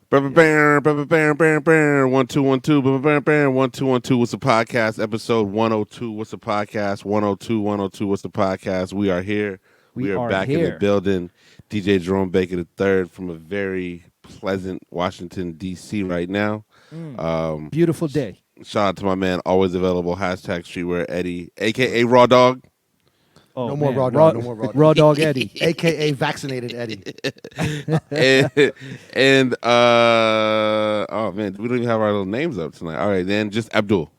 Bam, bam, bam, bam, bam, bam, 1 2 1 2, bam, bam, bam, 1 2 1 2. What's the podcast? Episode 102. What's the podcast? 102 102. What's the podcast? We are here. We are back in the building. DJ Jerome Baker III from a very pleasant Washington D.C. right now. Beautiful day. Shout out to my man, always available. Hashtag Streetwear Eddie, aka Raw Dog. Oh, no more raw dog. No more raw dog. Raw Dog Eddie, AKA vaccinated Eddie. and oh man, we don't even have our little names up tonight. All right, then just Abdul.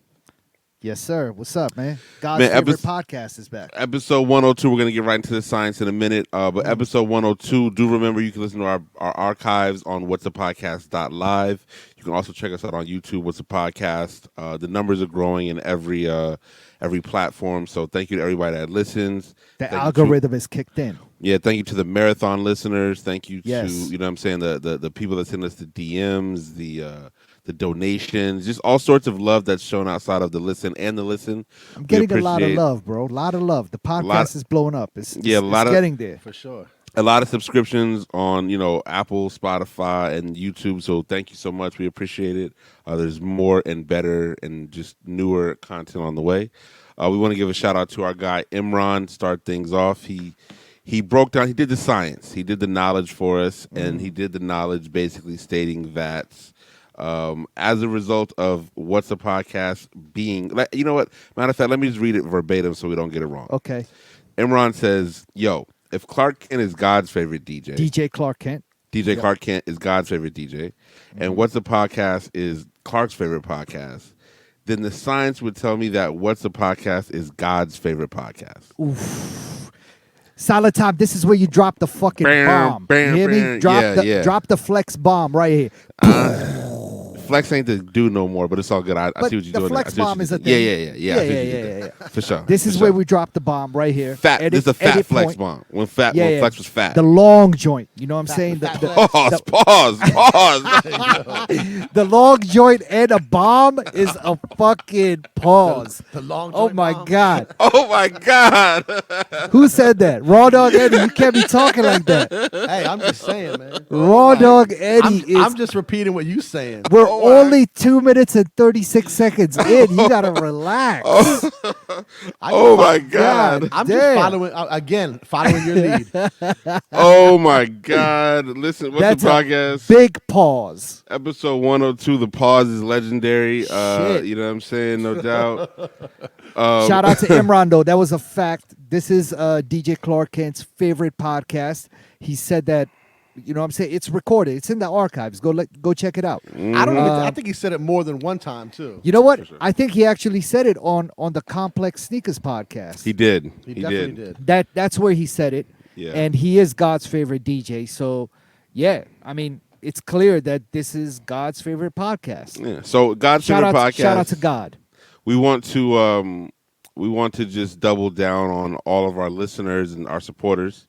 Yes, sir. What's up, man? God's favorite podcast is back. Episode 102. We're gonna get right into the science in a minute. But episode 102. Do remember you can listen to our archives on whatsapodcast.live. You can also check us out on YouTube. What's a podcast? The numbers are growing in every platform. So thank you to everybody that listens. The algorithm is kicked in. Yeah, thank you to the marathon listeners. Thank you to Yes. you know what I'm saying, the people that send us the DMs, the donations, just all sorts of love that's shown outside of the listen and the listen. I'm getting a lot of love, bro. A lot of love. The podcast is blowing up. It's getting there. For sure. A lot of subscriptions on, Apple, Spotify, and YouTube. So thank you so much. We appreciate it. There's more and better and just newer content on the way. We want to give a shout out to our guy Imran. Start things off. He broke down. He did the science. He did the knowledge for us, and he did the knowledge basically stating that as a result of what's a podcast being, you know what? Matter of fact, let me just read it verbatim so we don't get it wrong. Okay. Imran says, "Yo, if Clark Kent is God's favorite DJ, DJ Clark Kent, Clark Kent is God's favorite DJ, and What's a Podcast is Clark's favorite podcast, then the science would tell me that What's a Podcast is God's favorite podcast." Oof. Solid Top, this is where you drop the fucking bomb. Bam, You hear me? bam. Drop the flex bomb right here. Flex ain't the dude no more, but it's all good. I see what you're doing. The flex there. bomb is a thing. Yeah. For sure. This is where we drop the bomb right here. Fat. This is a fat flex point. bomb. When Flex was fat. The long joint. You know what I'm saying? Pause. The long joint and a bomb is a fucking pause. The long Oh joint my bomb. God. Oh my God. Who said that? Raw Dog Eddie. You can't be talking like that. Hey, I'm just saying, man. Raw Dog Eddie I'm just repeating what you saying. We're only 2 minutes and 36 seconds in. You gotta relax. Oh my God. I'm Damn. just following your lead. Oh my God. Listen, what's That's the a podcast? big pause. Episode 102. The pause is legendary. Shit. You know what I'm saying? No doubt. Shout out to Imran, though. That was a fact. This is DJ Clark Kent's favorite podcast. He said that, you know what I'm saying? It's recorded. It's in the archives. Go check it out. I think he said it more than one time, too. You know what? Sure. I think he actually said it on the Complex Sneakers podcast. He did. He definitely did. That's where he said it. Yeah. And he is God's favorite DJ. So, yeah, I mean, it's clear that this is God's favorite podcast. Yeah. So God's favorite podcast. Shout out to God. We want to just double down on all of our listeners and our supporters.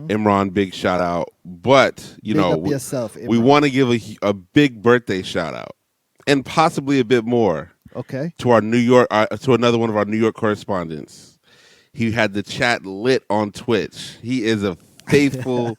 Imran, big shout out. But Big up yourself, we Imran. want to give a big birthday shout out, and possibly a bit more. Okay. To our New York, to another one of our New York correspondents. He had the chat lit on Twitch. He is a faithful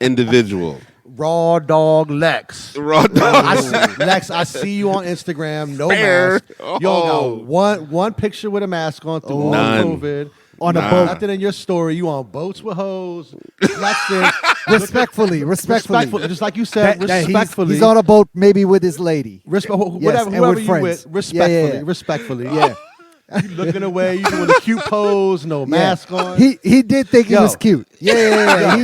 individual. Raw Dog Lex. Raw Dog. Lex, I see you on Instagram. No Fair. mask. You only got one picture with a mask on through all None. COVID. On a boat. Nothing in your story. You on boats with hoes. Flexing. Respectfully. Just like you said, respectfully. He's on a boat maybe with his lady. Whoever and you with with, friends. respectfully. Yeah. You looking away, you doing a cute pose, no mask on. He did think he was cute. Yeah.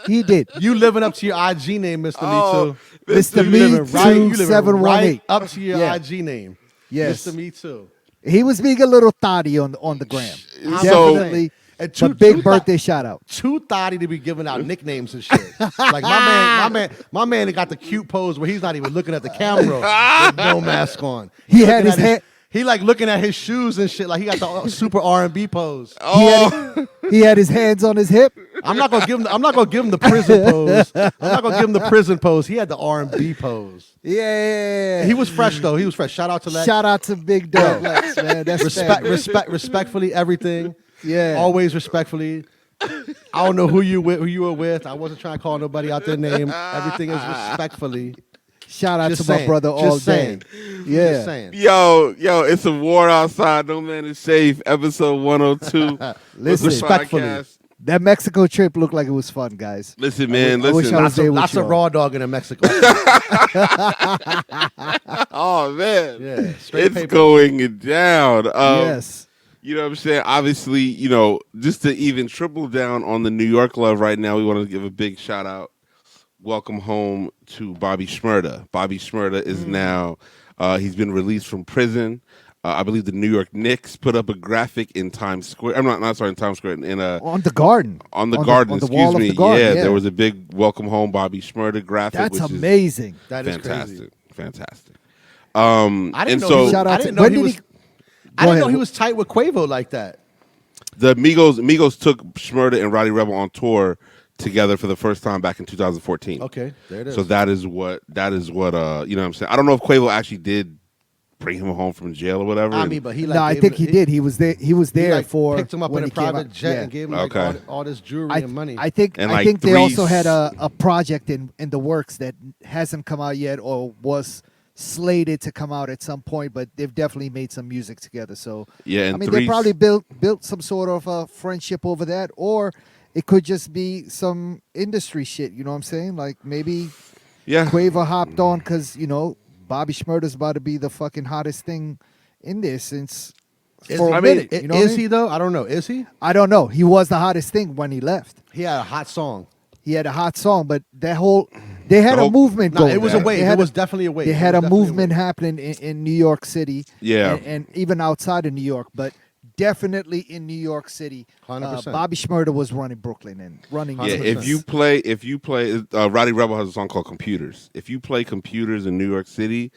He did. You living up to your IG name, Mr. Oh, Me Too. Mr. You Me living right, you living 718. right up to your Yeah. IG name. Yes. Mr. Me Too. He was being a little thotty on the gram. So- Definitely. And But big birthday shout out. Too thotty to be giving out nicknames and shit. Like my man got the cute pose where he's not even looking at the camera with no mask on. He had his head. He like looking at his shoes and shit. Like he got the super R&B pose. He had his hands on his hip. I'm not gonna give him the prison pose. I'm not gonna give him the prison pose. He had the R&B pose. Yeah. He was fresh though. He was fresh. Shout out to Lex. Shout out to Big Dog Lex, man. That's respectfully everything. Yeah. Always respectfully. I don't know who you were with. I wasn't trying to call nobody out their name. Everything is respectfully. Shout out Just to my saying. brother all Just day. saying. Yeah. Just saying. Yo, it's a war outside. No man is safe. Episode 102. Listen. Respectfully. Podcast. That Mexico trip looked like it was fun, guys. Listen, man. I wish Listen. I was there with Lots of y'all. raw dog in Mexico. Oh man. Yeah, straight It's paper. going down. Yes. You know what I'm saying? Obviously, just to even triple down on the New York love right now, we want to give a big shout out. Welcome home to Bobby Shmurda. Bobby Shmurda is now, he's been released from prison. I believe the New York Knicks put up a graphic in Times Square. I'm not sorry, in Times Square. On the garden. On the garden, on the excuse wall me. Of the garden, yeah, there was a big welcome home Bobby Shmurda graphic. That's which amazing. That is is fantastic. crazy. Fantastic. I didn't and know so he was, Shout out I to- didn't know when he did was. he- I didn't Go know ahead. he was tight with Quavo like that. the Migos took Shmurda and Roddy Rebel on tour together for the first time back in 2014. Okay, there it is. So that is what you know what I'm saying. I don't know if Quavo actually did bring him home from jail or whatever. I mean, but he like. No, I gave think him- he did. He was there. He was He there like for picked him up when in a he came private out. jet Yeah. and gave him Okay. like all this jewelry and money. I think And I like think they three also had a project in the works that hasn't come out yet or was slated to come out at some point, but they've definitely made some music together. So Yeah, and I mean, three- they probably built some sort of a friendship over that, or it could just be some industry shit. You know what I'm saying? Like maybe yeah. Quavo hopped on because Bobby Shmurda's about to be the fucking hottest thing in there since for a minute. You know what I is mean? he though? I don't know. Is he? I don't know. He was the hottest thing when he left. He had a hot song. He had a hot song, but they had The a whole- movement No, going. it was a They wave. had It was definitely a wave. They It had was a definitely movement wave. happening in New York City. Yeah. and even outside of New York, but definitely in New York City. 100%. Bobby Shmurda was running Brooklyn and running. Yeah, 100%. if you play, Roddy Rebel has a song called Computers. If you play Computers in New York City,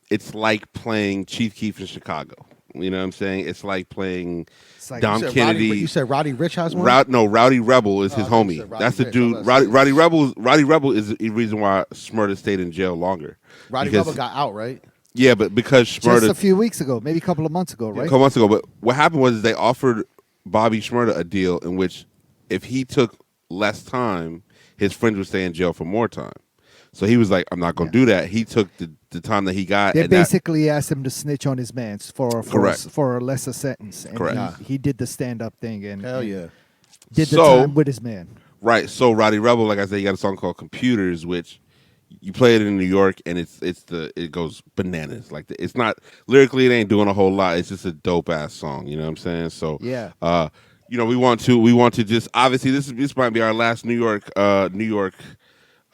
it's like playing Chief Keef in Chicago. You know what I'm saying? It's like playing It's like- Dom You said Kennedy. You said Roddy Rich has one. Rowdy Rebel is his I thought you homie. said Roddy That's the Ricch. dude. I was gonna say. Roddy Rebel is the reason why Shmurda stayed in jail longer. Roddy Because- Rebel got out, right? Yeah, but because just Shmurda a few weeks ago, maybe a couple of months ago, a right? couple months ago. But what happened was they offered Bobby Shmurda a deal in which if he took less time, his friends would stay in jail for more time. So he was like, I'm not going to do that. He took the time that he got. They and that- basically asked him to snitch on his man Correct. for a lesser sentence. And Correct. He did the stand up thing and Hell yeah. did the So- time with his man. Right. So Roddy Rebel, like I said, he got a song called Computers, which you play it in New York and it goes bananas. Like it's not lyrically, it ain't doing a whole lot. It's just a dope ass song. You know what I'm saying? So Yeah. we want to just obviously this might be our last New York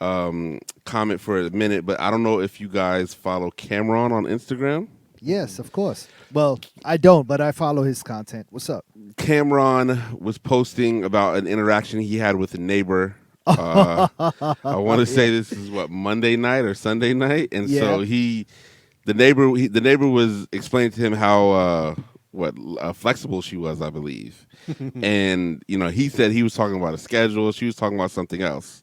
comment for a minute, but I don't know if you guys follow Cameron on Instagram. Yes, of course. Well, I don't, but I follow his content. What's up? Cameron was posting about an interaction he had with a neighbor. I want to say this is Monday night or Sunday night, and so Yeah. the neighbor was explaining to him how flexible she was, I believe, and he said he was talking about a schedule, she was talking about something else.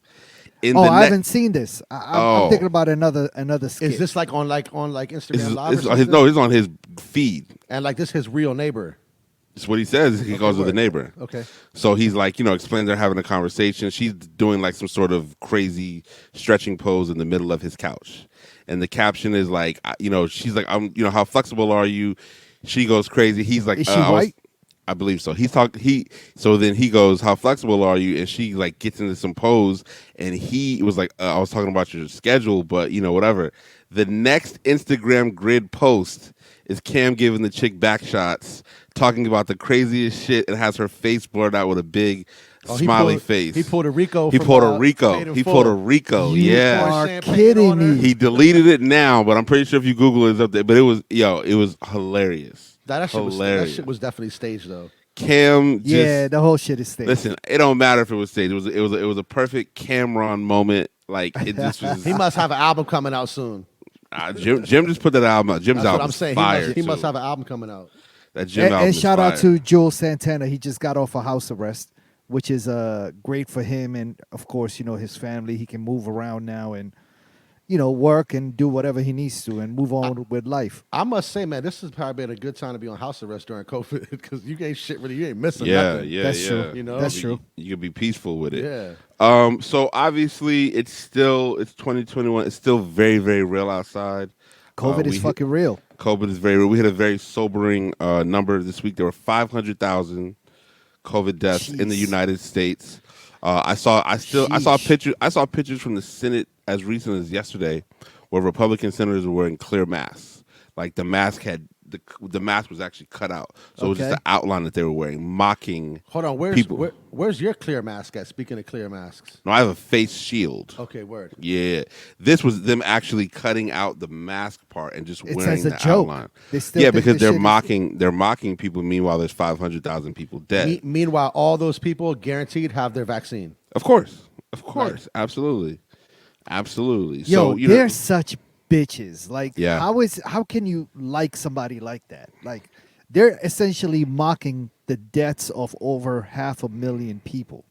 I haven't seen this. I'm thinking about another skit. Is this like on Instagram It's, Live? it's or on his, something? no, it's on his feed. And like this his real neighbor. It's what he says. He goes with the word. neighbor. Okay. So he's like, explaining they're having a conversation. She's doing like some sort of crazy stretching pose in the middle of his couch. And the caption is like, she's like, how flexible are you? She goes crazy. He's like, Is she white? I believe so. So then he goes, how flexible are you? And she like gets into some pose and he was like, I was talking about your schedule, but whatever. The next Instagram grid post is Cam giving the chick back shots, talking about the craziest shit and has her face blurred out with a big smiley face. He Puerto Rico. He from, Puerto Rico. Paid in He Full. Puerto Rico. You Yeah. are Champagne kidding on her. me. He deleted it now, but I'm pretty sure if you Google it, it's up there. But it was hilarious. That shit hilarious. that shit was definitely staged though. Cam just Yeah, the whole shit is staged. listen. It don't matter if it was staged. It was a perfect Cameron moment. Like it just was. He must have an album coming out soon. Jim just put that album out. Jim's That's what album I'm saying. fire. He must too. have an album coming out. That Jim album. And is shout out fire. to Joel Santana. He just got off a house arrest, which is great for him and of course his family. He can move around now and work and do whatever he needs to and move on with life. I must say, man, this has probably been a good time to be on house arrest during COVID because you ain't shit really. You ain't missing Yeah, nothing. yeah, That's yeah. true. You know? That's true. You can be peaceful with it. Yeah. So obviously it's 2021. It's still very, very real outside. COVID is fucking real. COVID is very real. We hit a very sobering number this week. There were 500,000 COVID deaths in the Jeez. United States. I saw pictures from the Senate as recent as yesterday, where Republican senators were wearing clear masks. Like the mask was actually cut out, so it was just Okay. the outline that they were wearing, mocking. Hold on. people. Where's your clear mask at? Speaking of clear masks. No, I have a face shield. Okay, word. Yeah, this was them actually cutting out the mask part and just It's wearing as a the joke. outline. They still Yeah, think because this they're shit is- mocking people. Meanwhile, there's 500,000 people dead. Meanwhile, all those people guaranteed have their vaccine. Of course, Right. absolutely. Yo, So they're such bitches. Like, Yeah. how can you like somebody like that? Like, they're essentially mocking the deaths of over 500,000 people.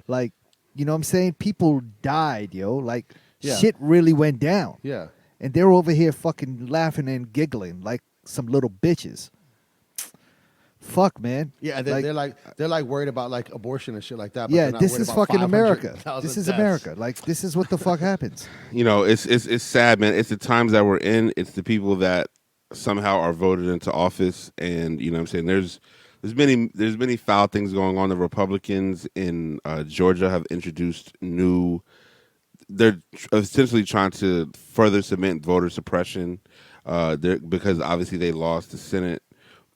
Like, you know what I'm saying? People died, yo. Like, Yeah. shit really went down. Yeah. And they're over here fucking laughing and giggling like some little bitches. Fuck, man. Yeah, Like, they're like worried about like abortion and shit like that. But yeah, they're not this worried is about fucking America. 500,000 This is deaths. America. Like, this is what the fuck happens. it's sad, man. It's the times that we're in. It's the people that somehow are voted into office, and you know what I'm saying. There's many foul things going on. The Republicans in Georgia have introduced new. They're essentially trying to further cement voter suppression, because obviously they lost the Senate,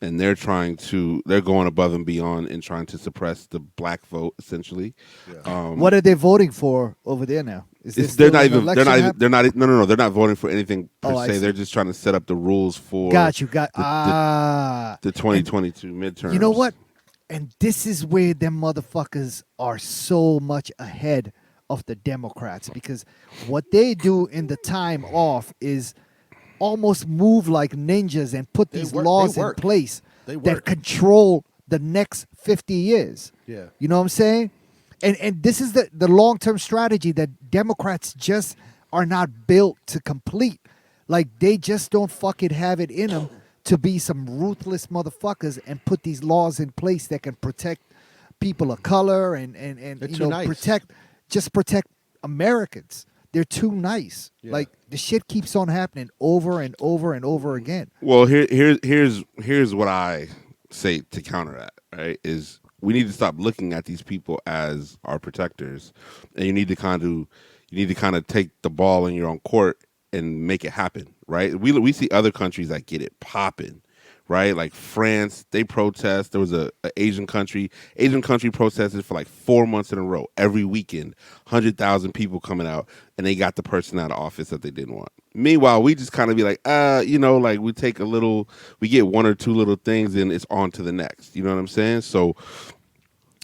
and they're going above and beyond in trying to suppress the black vote, essentially. What are they voting for over there now? Is this They're still not an even. election They're not. happening? They're not. No. They're not voting for anything per Oh, I se. see. They're just trying to set up the rules for Got you. the 2022 midterms. You know what? And this is where them motherfuckers are so much ahead of the Democrats, because what they do in the time off is almost move like ninjas and put They these work- laws they in work. place They that work. control the next 50 years. Yeah. You know what I'm saying? And this is the long-term strategy that Democrats just are not built to complete. Like, they just don't fucking have it in them to be some ruthless motherfuckers and put these laws in place that can protect people of color and They're you too know, nice. protect Americans. They're too nice. Yeah. Like, the shit keeps on happening over and over and over again. Well, here's what I say to counter that. Right, is we need to stop looking at these people as our protectors, and you need to kind of take the ball in your own court and make it happen. Right, we see other countries that get it popping. Right, like France, they protest. There was a Asian country protested for like 4 months in a row, every weekend, 100,000 people coming out, and they got the person out of office that they didn't want. Meanwhile, we just kind of be like, like we get one or two little things, and it's on to the next. You know what I'm saying? So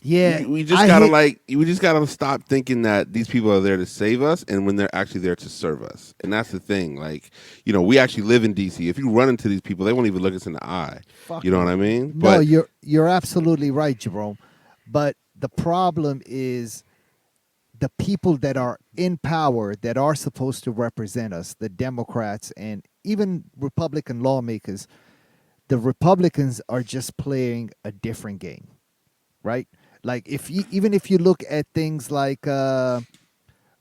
Yeah, we just gotta stop thinking that these people are there to save us, and when they're actually there to serve us. And that's the thing. Like, we actually live in DC. If you run into these people, they won't even look us in the eye. Fuck you know no. what I mean? No, you're absolutely right, Jerome. But the problem is the people that are in power, that are supposed to represent us, the Democrats and even Republican lawmakers, the Republicans are just playing a different game, right? Like, even if you look at things like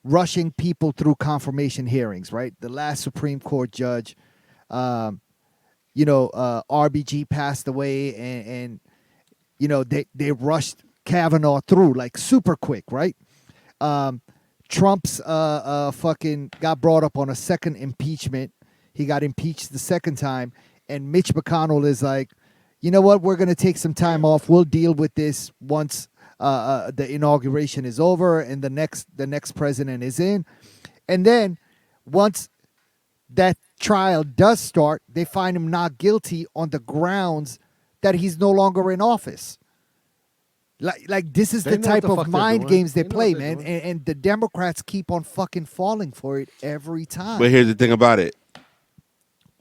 rushing people through confirmation hearings, right? The last Supreme Court judge, RBG passed away, and they rushed Kavanaugh through like super quick, right? Trump's fucking got brought up on a second impeachment. He got impeached the second time, and Mitch McConnell is like, you know what? We're going to take some time off. We'll deal with this once the inauguration is over and the next president is in. And then once that trial does start, they find him not guilty on the grounds that he's no longer in office. Like this is They the know what type the fuck of they're mind doing. games they They know play, what they're man. doing. And the Democrats keep on fucking falling for it every time. But here's the thing about it.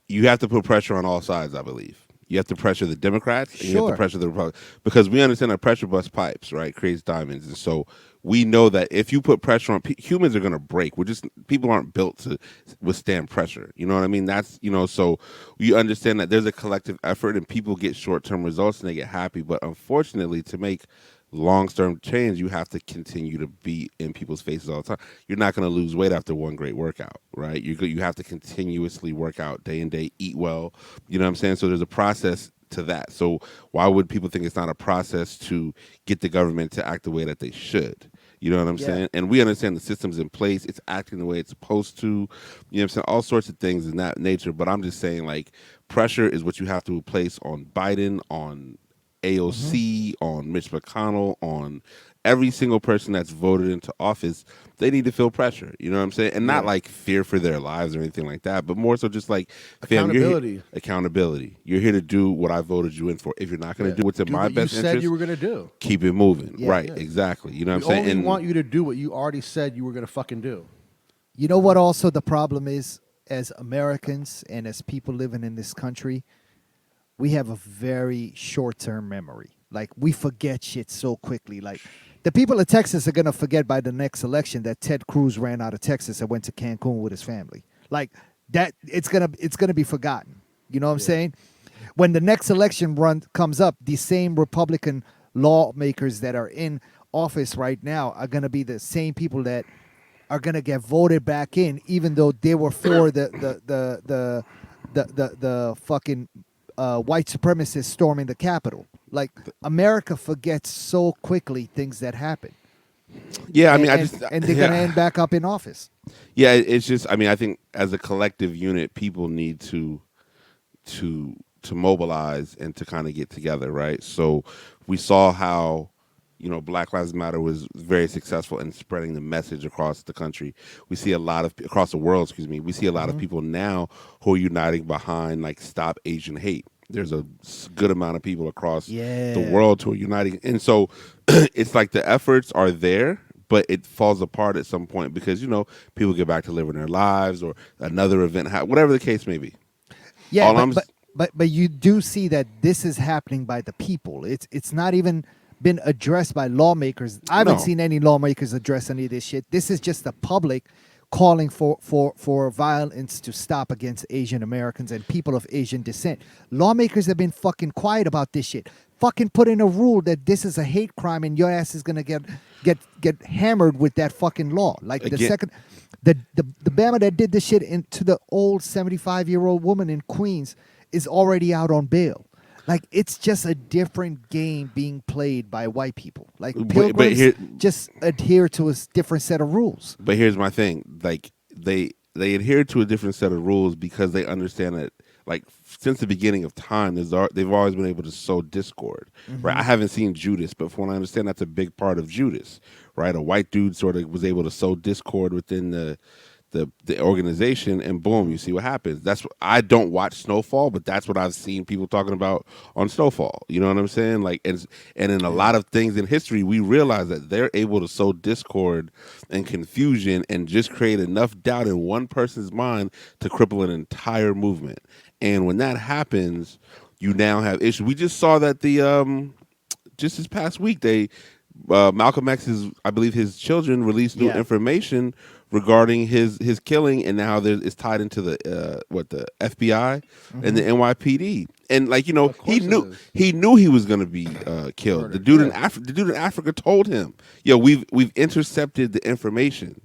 You have to put pressure on all sides, I believe. You have to pressure the Democrats, and you have to Sure. pressure the Republicans, because we understand that pressure bust pipes, right? Creates diamonds, and so we know that if you put pressure on humans, are going to break. We're just people aren't built to withstand pressure. You know what I mean? That's so you understand that there's a collective effort, and people get short term results and they get happy. But unfortunately, to make long-term change, you have to continue to be in people's faces all the time. You're not going to lose weight after one great workout, right? You have to continuously work out day and day, eat well. You know what I'm saying? So there's a process to that. So why would people think it's not a process to get the government to act the way that they should? You know what I'm Yeah. saying? And we understand the system's in place. It's acting the way it's supposed to. You know what I'm saying? All sorts of things in that nature. But I'm just saying, like, pressure is what you have to place on Biden, on AOC, on Mitch McConnell, on every single person that's voted into office. They need to feel pressure. You know what I'm saying? And not like fear for their lives or anything like that, but more so just like, fam, Accountability. Accountability. You're here to do what I voted you in for. If you're not going to do what's in my what best you said interest, you were going to do. keep it moving. Yeah. Right, Yeah. exactly. You know what We I'm saying? only want you to do what you already said you were going to fucking do. You know what also the problem is, as Americans and as people living in this country, we have a very short-term memory. Like, we forget shit so quickly. Like, the people of Texas are going to forget by the next election that Ted Cruz ran out of Texas and went to Cancun with his family. Like, that it's going to be forgotten. You know what I'm saying? When the next election run comes up, the same Republican lawmakers that are in office right now are going to be the same people that are going to get voted back in, even though they were for the fucking white supremacists storming the Capitol. Like, America forgets so quickly things that happen. Yeah, I mean, and they're gonna end back up in office. Yeah, it's just. I mean, I think as a collective unit, people need to mobilize and to kind of get together, right? So we saw how Black Lives Matter was very successful in spreading the message across the country. We see a lot of across the world. Excuse me. We see a lot of people now who are uniting behind like Stop Asian Hate. There's a good amount of people across the world who are uniting, and so it's like the efforts are there, but it falls apart at some point because people get back to living their lives or another event, whatever the case may be. Yeah, but you do see that this is happening by the people. It's not even been addressed by lawmakers. I haven't seen any lawmakers address any of this shit. This is just the public calling for violence to stop against Asian Americans and people of Asian descent. Lawmakers have been fucking quiet about this shit. Fucking put in a rule that this is a hate crime and your ass is gonna get hammered with that fucking law. Like the second, the Bama that did this shit into the old 75-year-old woman in Queens is already out on bail. Like, it's just a different game being played by white people. Like, pilgrims just adhere to a different set of rules. But here's my thing: like they adhere to a different set of rules because they understand that, like, since the beginning of time, they've always been able to sow discord. Right? I haven't seen Judas, but from what I understand, that's a big part of Judas. Right? A white dude sort of was able to sow discord within the organization, and boom, you see what happens. That's what, I don't watch Snowfall, but that's what I've seen people talking about on Snowfall. You know what I'm saying? Like, and in a lot of things in history, we realize that they're able to sow discord and confusion and just create enough doubt in one person's mind to cripple an entire movement. And when that happens, you now have issues. We just saw that just this past week, Malcolm X's, I believe his children released new information regarding his killing, and now it's tied into the FBI and the NYPD, and like he knew he was going to be killed. Murdered. The dude in Africa told him, we've intercepted the information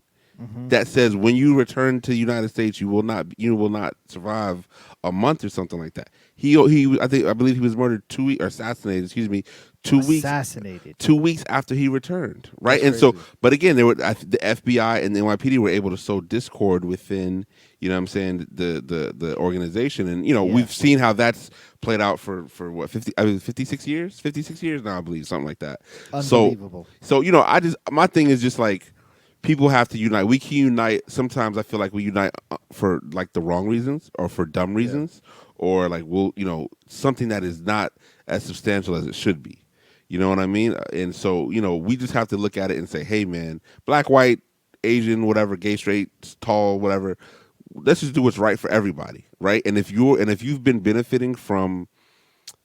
that says when you return to the United States, you will not survive a month or something like that. I believe he was murdered 2 weeks, or assassinated. Excuse me, 2 weeks. Assassinated 2 weeks after he returned, right? That's crazy. So, but again, the FBI and the NYPD were able to sow discord within, what I'm saying, the organization, and we've seen how that's played out for what 56 years, 56 years now, I believe, something like that. Unbelievable. So my thing is just like, people have to unite. We can unite. Sometimes I feel like we unite for like the wrong reasons or for dumb reasons, or like something that is not as substantial as it should be. You know what I mean? And so we just have to look at it and say, hey man, black, white, Asian, whatever, gay, straight, tall, whatever. Let's just do what's right for everybody, right? And if you've been benefiting from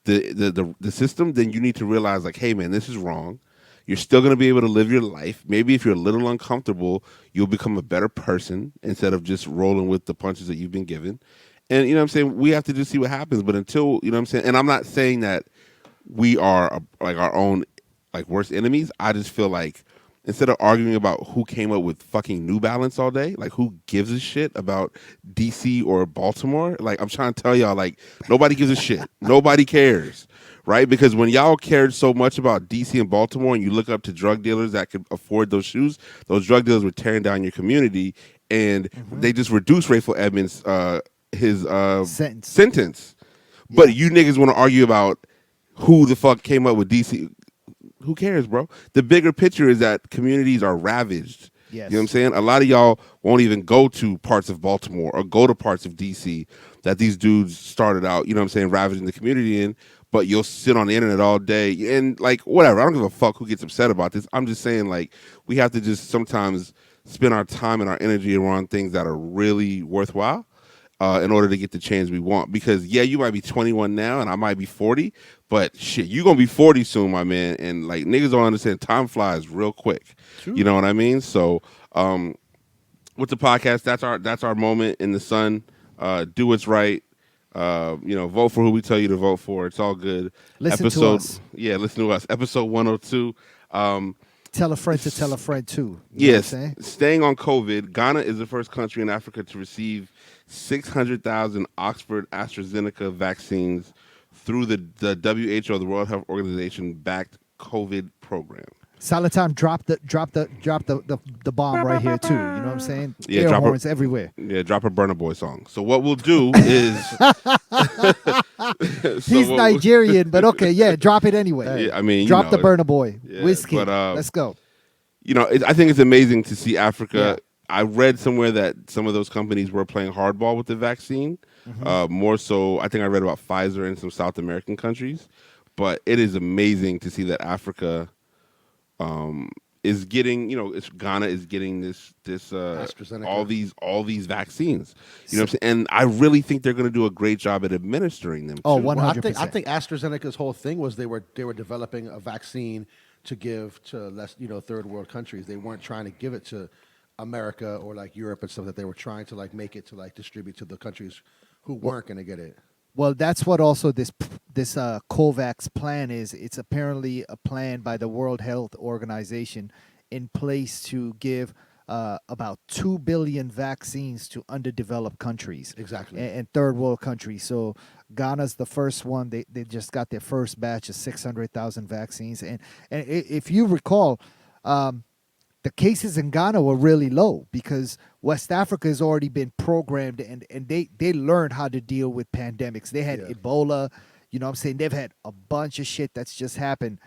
the system, then you need to realize like, hey man, this is wrong. You're still going to be able to live your life. Maybe if you're a little uncomfortable, you'll become a better person instead of just rolling with the punches that you've been given. And you know what I'm saying? We have to just see what happens. But until, you know what I'm saying? And I'm not saying that we are like our own like worst enemies. I just feel like instead of arguing about who came up with fucking New Balance all day, like who gives a shit about DC or Baltimore? Like I'm trying to tell y'all, like nobody gives a shit. Nobody cares, right? Because when y'all cared so much about DC and Baltimore, and you look up to drug dealers that could afford those shoes, those drug dealers were tearing down your community, and they just reduced Rayful Edmonds his sentence. But you niggas want to argue about who the fuck came up with DC. Who cares, bro? The bigger picture is that communities are ravaged. Yes. You know what I'm saying? A lot of y'all won't even go to parts of Baltimore or go to parts of DC that these dudes started out, you know what I'm saying, ravaging the community in, but you'll sit on the internet all day and like whatever. I don't give a fuck who gets upset about this. I'm just saying like we have to just sometimes spend our time and our energy around things that are really worthwhile. In order to get the change we want. Because, yeah, you might be 21 now and I might be 40, but shit, you're going to be 40 soon, my man. And, like, niggas don't understand time flies real quick. True. You know what I mean? So, with the podcast, that's our moment in the sun. Do what's right. Vote for who we tell you to vote for. It's all good. Listen to us. Yeah, listen to us. Episode 102. Tell a friend to tell a friend, too. Yes. Staying on COVID, Ghana is the first country in Africa to receive 600,000 Oxford AstraZeneca vaccines through the WHO, the World Health Organization, backed COVID program. Salatam dropped the bomb right here too. You know what I'm saying? Yeah, air drop horns everywhere. Yeah, drop a Burna Boy song. So what we'll do is he's Nigerian, but okay, yeah, drop it anyway. Yeah, I mean, drop the Burna Boy. Yeah, Whiskey. but, let's go. I think it's amazing to see Africa. Yeah. I read somewhere that some of those companies were playing hardball with the vaccine. More so, I think I read about Pfizer in some South American countries. But it is amazing to see that Africa is getting, Ghana is getting this AstraZeneca. all these vaccines. You know what I'm saying? And I really think they're going to do a great job at administering them. Oh, too. 100%. I think AstraZeneca's whole thing was they were developing a vaccine to give to less, third world countries. They weren't trying to give it to America or like Europe and stuff. That they were trying to like make it to like distribute to the countries who weren't going to get it. Well, that's what also this COVAX plan is. It's apparently a plan by the World Health Organization in place to give about 2 billion vaccines to underdeveloped countries. Exactly. And third world countries. So Ghana's the first one. They just got their first batch of 600,000 vaccines. And if you recall, the cases in Ghana were really low because West Africa has already been programmed and they learned how to deal with pandemics. They had Ebola, you know what I'm saying? They've had a bunch of shit that's just happened.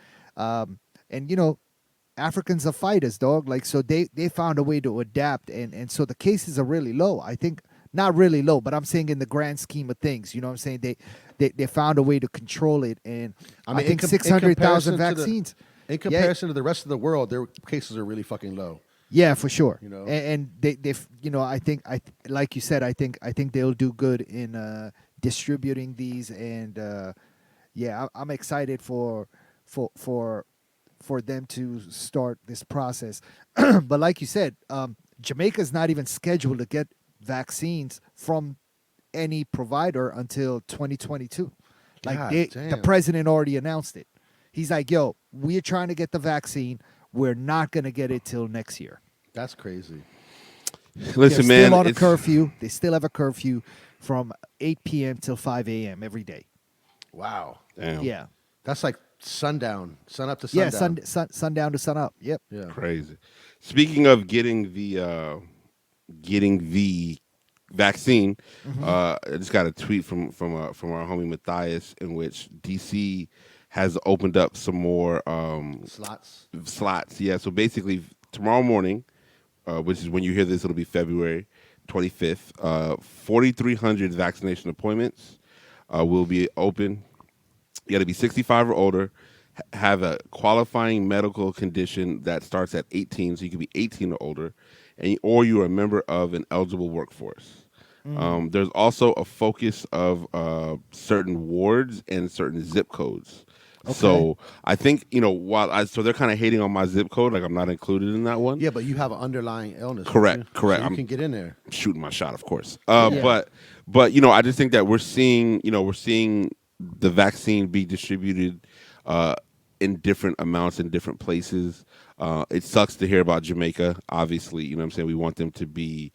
Africans are fighters, dog. Like, so they found a way to adapt. And so the cases are really low. I think, not really low, but I'm saying in the grand scheme of things, you know what I'm saying? They found a way to control it. And I think 600,000 vaccines. In comparison to the rest of the world, their cases are really fucking low. Yeah, for sure. And they I think like you said, I think they'll do good in distributing these, and I'm excited for them to start this process. But like you said, Jamaica's not even scheduled to get vaccines from any provider until 2022. Like the president already announced it. He's like, yo, we're trying to get the vaccine. We're not going to get it till next year. That's crazy. Listen, They're man. still on a curfew. They still have a curfew from 8 p.m. till 5 a.m. every day. Wow. Damn. Yeah. That's like sundown, sun up to sundown. Yeah, sundown to sun up. Yep. Yeah. Crazy. Speaking of getting the vaccine, I just got a tweet from our homie Matthias in which DC has opened up some more slots. Yeah, so basically tomorrow morning, which is when you hear this, it'll be February 25th. 4,300 vaccination appointments will be open. You got to be 65 or older, have a qualifying medical condition that starts at 18, so you can be 18 or older, or you are a member of an eligible workforce. There's also a focus of certain wards and certain zip codes. Okay. So I think so they're kind of hating on my zip code, like I'm not included in that one. Yeah, but you have an underlying illness. don't Correct, you? correct. So you I'm can get in there. shooting my shot, of course. Yeah. But I just think that we're seeing the vaccine be distributed in different amounts in different places. It sucks to hear about Jamaica. Obviously, you know what I'm saying. We want them to be.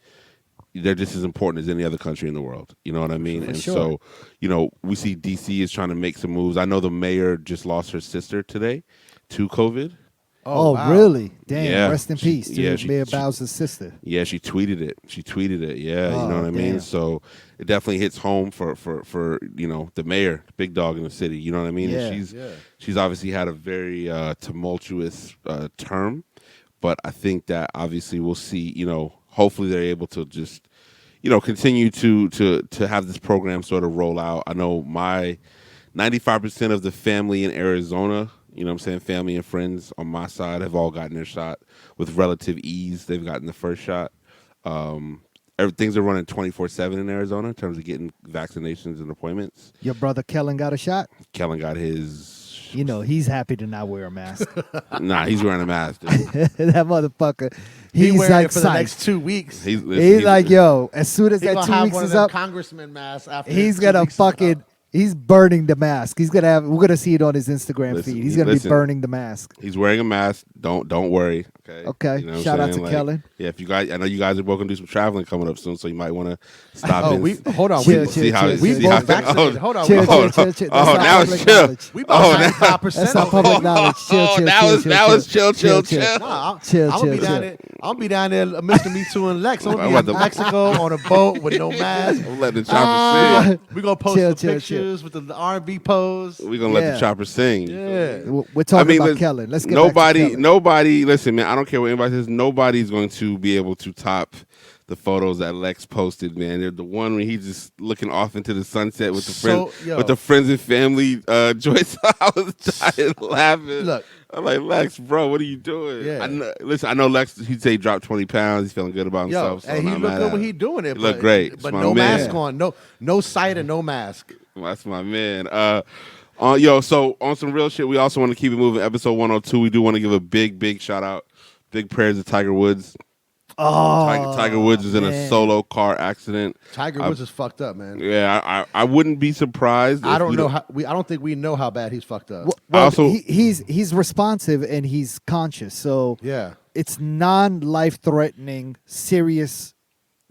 They're just as important as any other country in the world. You know what I mean? And sure. so, we see DC is trying to make some moves. I know the mayor just lost her sister today to COVID. Oh, wow. really? Damn. Yeah. Rest in peace to Mayor Bowser's sister. Yeah, she tweeted it. Yeah, you know Oh, what I mean? damn. So it definitely hits home for the mayor, big dog in the city. You know what I mean? Yeah. And she's obviously had a very tumultuous term, but I think that obviously we'll see, hopefully they're able to just continue to have this program sort of roll out. I know my 95% of the family in Arizona, family and friends on my side have all gotten their shot with relative ease. They've gotten the first shot. Things are running 24/7 in Arizona in terms of getting vaccinations and appointments. Your brother Kellen got a shot? Kellen got his. He's happy to not wear a mask. Nah, he's wearing a mask. Dude. That motherfucker. He He's wearing like it for the psyched. next 2 weeks. He's Like, yo, as soon as He's that gonna 2 have weeks one of is them up, congressman masks after. he's 2 gonna weeks is up. fucking. He's burning the mask. We're gonna see it on his Instagram Listen, feed. He's gonna be burning the mask. He's wearing a mask. Don't worry. Okay. Okay. You know what Shout I'm out saying? to Kellen. Yeah, if you guys, I know you guys are both gonna do some traveling coming up soon, so you might want to stop. Oh, and hold on. Chill, we chill, see how chill, we chill. see how- both vaccinated. Hold on. Chill, we- chill, chill, chill. That's Oh, not now it's public chill. knowledge. We both Oh, 95%. That's not public knowledge. Chill, chill, now chill, it's chill, now chill. it's chill. Chill. Chill, Chill, I'm gonna be chill. down there. I'm gonna be down there, Mr. Me Too and Lex. I'm I'm gonna be about in to- Mexico on a boat with no mask. I'm letting the chopper sing. We gonna post Chill, the chill, pictures with the R&B pose. We're gonna let Yeah. the chopper sing. Yeah. We're talking about listen, Kellen. Let's get back to Kellen. nobody. Listen, man. I don't care what anybody says. Nobody's going to be able to top the photos that Lex posted. Man, they're the one when he's just looking off into the sunset with the friends and family. Joyce, I was dying laughing. Look. I'm like, Lex, bro, what are you doing? Yeah. I know Lex. He'd say he dropped 20 pounds. He's feeling good about himself. So and he I'm looked not good at when him. he doing it. He looked great. It's But my no man. mask on. No sight and no mask. That's my man. So on some real shit, we also want to keep it moving. Episode 102, we do want to give a big shout out. Big prayers to Tiger Woods. Oh, Tiger Woods was in a man. solo car accident. Tiger Woods is fucked up, man. Yeah, I wouldn't be surprised. I if don't we know how. I don't think we know how bad he's fucked up. Well, Also- he's responsive and he's conscious, so Yeah. it's non-life threatening, serious.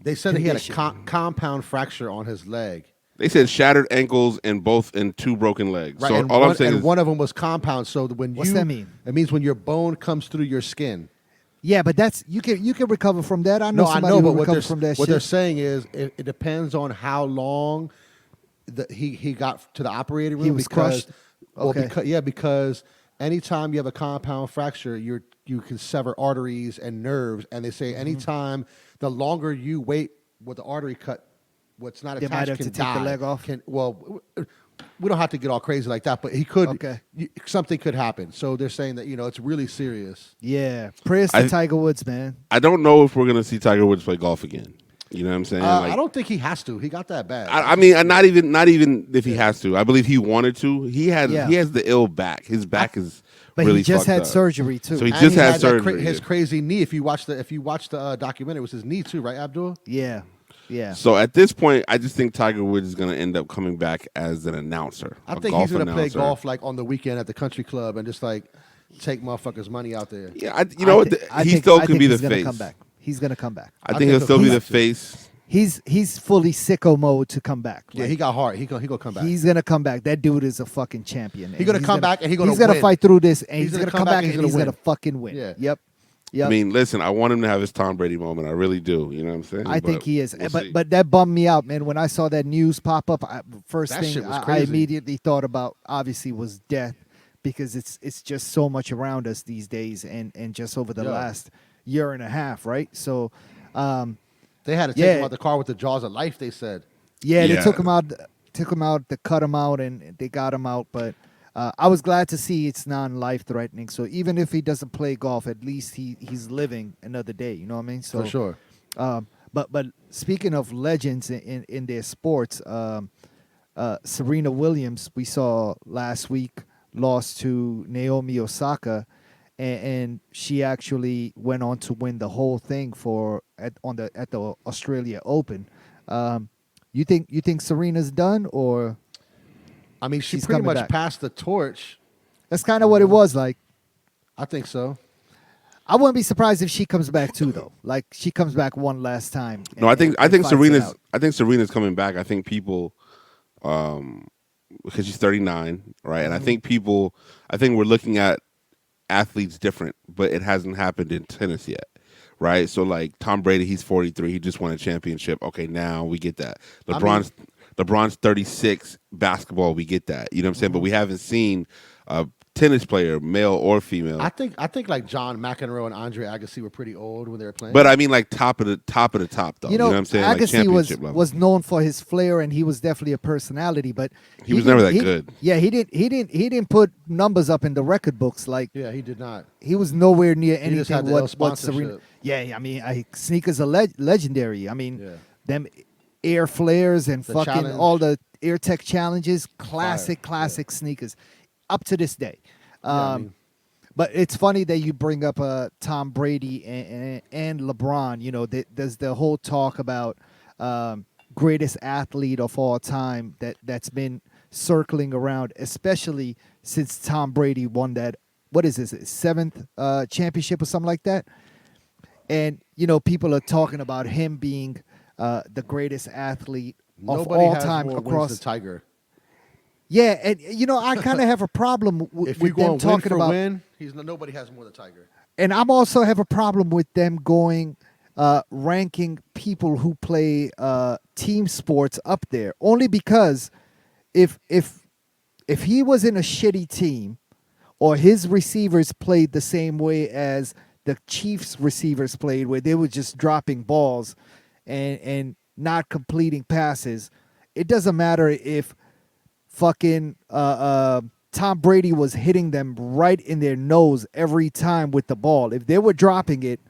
They said that he had a condition. compound fracture on his leg. They said shattered ankles and 2 broken legs. Right. So and all one, I'm saying and is one of them was compound. So when What's that mean? It means when your bone comes through your skin. Yeah, but that's you can recover from that. I know No, I somebody know, who but recovered from that what they're shit. saying is it depends on how long he got to the operating room. He was crushed? Well, Okay. because anytime you have a compound fracture, you can sever arteries and nerves, and they say Mm-hmm. anytime the longer you wait with the artery cut, what's not They attached might have can to take die. the leg off? We don't have to get all crazy like that, but he could. Okay. Something could happen. So they're saying that it's really serious. Yeah, prayers to Tiger Woods, man. I don't know if we're gonna see Tiger Woods play golf again. You know what I'm saying? I don't think he has to. He got that bad. I mean, not even if he has to. I believe he wanted to. He has the ill back. His back is But really he just fucked had up. surgery too. So he And just he had that surgery. his crazy knee. If you watch the documentary, it was his knee too, right, Abdul? yeah. So at this point, I just think Tiger Woods is going to end up coming back as an announcer. I a think golf he's gonna play announcer. golf like on the weekend at the country club and just like take motherfuckers' money out there. Yeah, you know what? He still can be the he's gonna face. come back. He's gonna come back. I think he'll still be the face. He's fully sicko mode to come back. Yeah, Like, he got hard. He gonna come back. He's gonna come back. That dude is a fucking champion. He's gonna come back and he's gonna win. fight through this, and He's he's gonna gonna come back and and he's he's gonna gonna fucking win. Yeah. Yep. I mean, listen, I want him to have his Tom Brady moment. I really do. You know what I'm saying? I think he is. we'll see. But that bummed me out, man. When I saw that news pop up, first That thing shit was I crazy. immediately thought about obviously was death, because it's just so much around us these days, and just over the Yeah. last year and a half, right? So, They had to take Yeah. him out the car with the jaws of life. They said. yeah, they Yeah. took him out, they cut him out, and they got him out. But I was glad to see it's non-life threatening. So even if he doesn't play golf, at least he's living another day. You know what I mean? So For sure. But But speaking of legends in their sports, Serena Williams we saw last week lost to Naomi Osaka, and she actually went on to win the whole thing at the Australia Open. You think Serena's done, or I mean, she she's pretty coming much back? passed the torch. That's kind of what it was like. I think so. I wouldn't be surprised if she comes back too, though. Like she comes back one last time. No, I think and fights it Serena's out. coming back. I think people, because she's 39, right? And I think we're looking at athletes different, but it hasn't happened in tennis yet, right? So like Tom Brady, he's 43, he just won a championship. Okay, now we get that. LeBron's 36, basketball, we get that. You know what I'm saying? But we haven't seen a tennis player, male or female. I think like John McEnroe and Andre Agassi were pretty old when they were playing. But I mean, like top of the top though. You know what I'm saying? Like Agassi championship level. was known for his flair, and he was definitely a personality. But He was never that good. Yeah, he didn't put numbers up in the record books. Like yeah, he did not. he was nowhere near He just had anything the what Serena. sponsorship. Yeah, I mean, sneakers are legendary. I mean, Yeah. them air flares and The fucking challenge. all the air tech challenges, classic Fire. sneakers, up to this day. I mean- But it's funny that you bring up Tom Brady and LeBron. You know, there's the whole talk about greatest athlete of all time that's been circling around, especially since Tom Brady won that, what is this, his seventh championship or something like that. And, you know, people are talking about him being the greatest athlete of Nobody all has time more wins across. than Tiger. Yeah, and, you know, I kind of have a problem If with you them go win talking for about. win, nobody has more than Tiger. And I'm also have a problem with them going ranking people who play team sports up there, only because if he was in a shitty team, or his receivers played the same way as the Chiefs receivers played, where they were just dropping balls and not completing passes, it doesn't matter if fucking Tom Brady was hitting them right in their nose every time with the ball. If they were dropping it,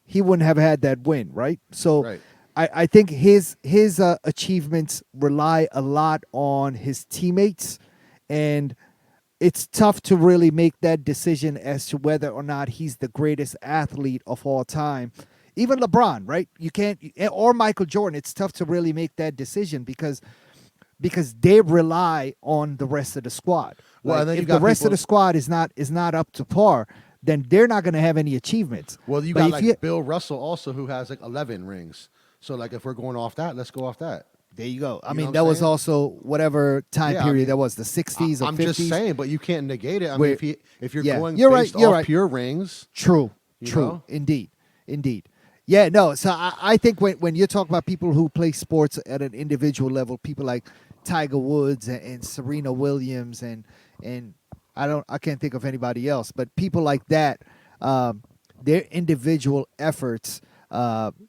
he wouldn't have had that win, right? So Right. I think his achievements rely a lot on his teammates, and it's tough to really make that decision as to whether or not he's the greatest athlete of all time. Even LeBron, right? You can't, or Michael Jordan. It's tough to really make that decision because they rely on the rest of the squad. Well, Like, and then you if got the rest of people- the squad is not up to par, then they're not going to have any achievements. Well, you But got if like Bill Russell also, who has like 11 rings. So like if we're going off that, let's go off that. there you go. I You know mean, what that I'm was saying? also whatever time Yeah, I period mean, that was, the 60s or I'm 50s. just saying, but you can't negate it. I Where- mean, if you're yeah, going you're right, based you're off right. pure rings, True, You true. know? Indeed. Yeah, no. So I think when you're talking about people who play sports at an individual level, people like Tiger Woods and Serena Williams and I can't think of anybody else, but people like that, their individual efforts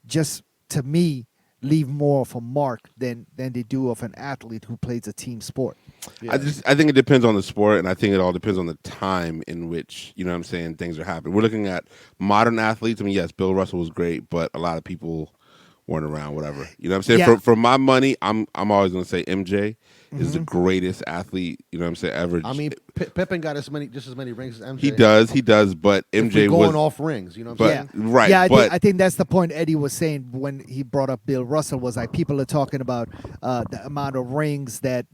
just to me leave more of a mark than they do of an athlete who plays a team sport. yeah. I think it depends on the sport, and I think it all depends on the time in which, you know what I'm saying, things are happening. We're looking at modern athletes. I mean, yes, Bill Russell was great, but a lot of people weren't around, whatever. You know what I'm saying? Yeah. For my money, I'm always going to say MJ is Mm-hmm. the greatest athlete, you know what I'm saying, ever. I mean, Pippen got just as many rings as MJ. he does, but If MJ we're going was off rings, you know what but- I'm saying? right, Yeah, but- I think that's the point Eddie was saying when he brought up Bill Russell, was like people are talking about the amount of rings that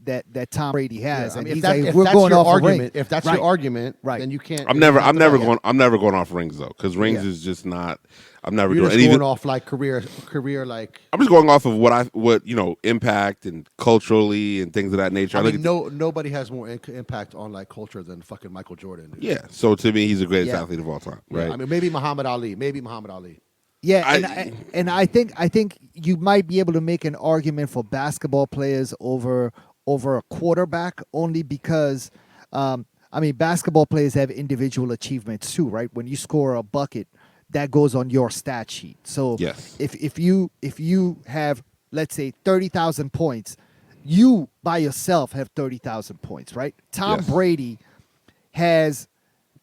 Tom Brady has, Yeah, I and mean, he's if, like, if we're that's going your off a ring. argument, if that's Right. your argument, Right. then you can't. I'm you never have to buy it. I'm never going off rings though, because rings Yeah. is just not. I'm never You're doing. just And going even off like career like. I'm just going off of what you know, impact and culturally and things of that nature. I look mean, at nobody has more impact on like culture than fucking Michael Jordan. Dude. yeah. So to me, he's the greatest Yeah. athlete of all time, Yeah, right? I mean, maybe Muhammad Ali. Yeah, I- I think you might be able to make an argument for basketball players over a quarterback, only because I mean, basketball players have individual achievements too, right? When you score a bucket, that goes on your stat sheet. So Yes. if you have, let's say, 30,000 points, you by yourself have 30,000 points, right? Tom Yes. Brady has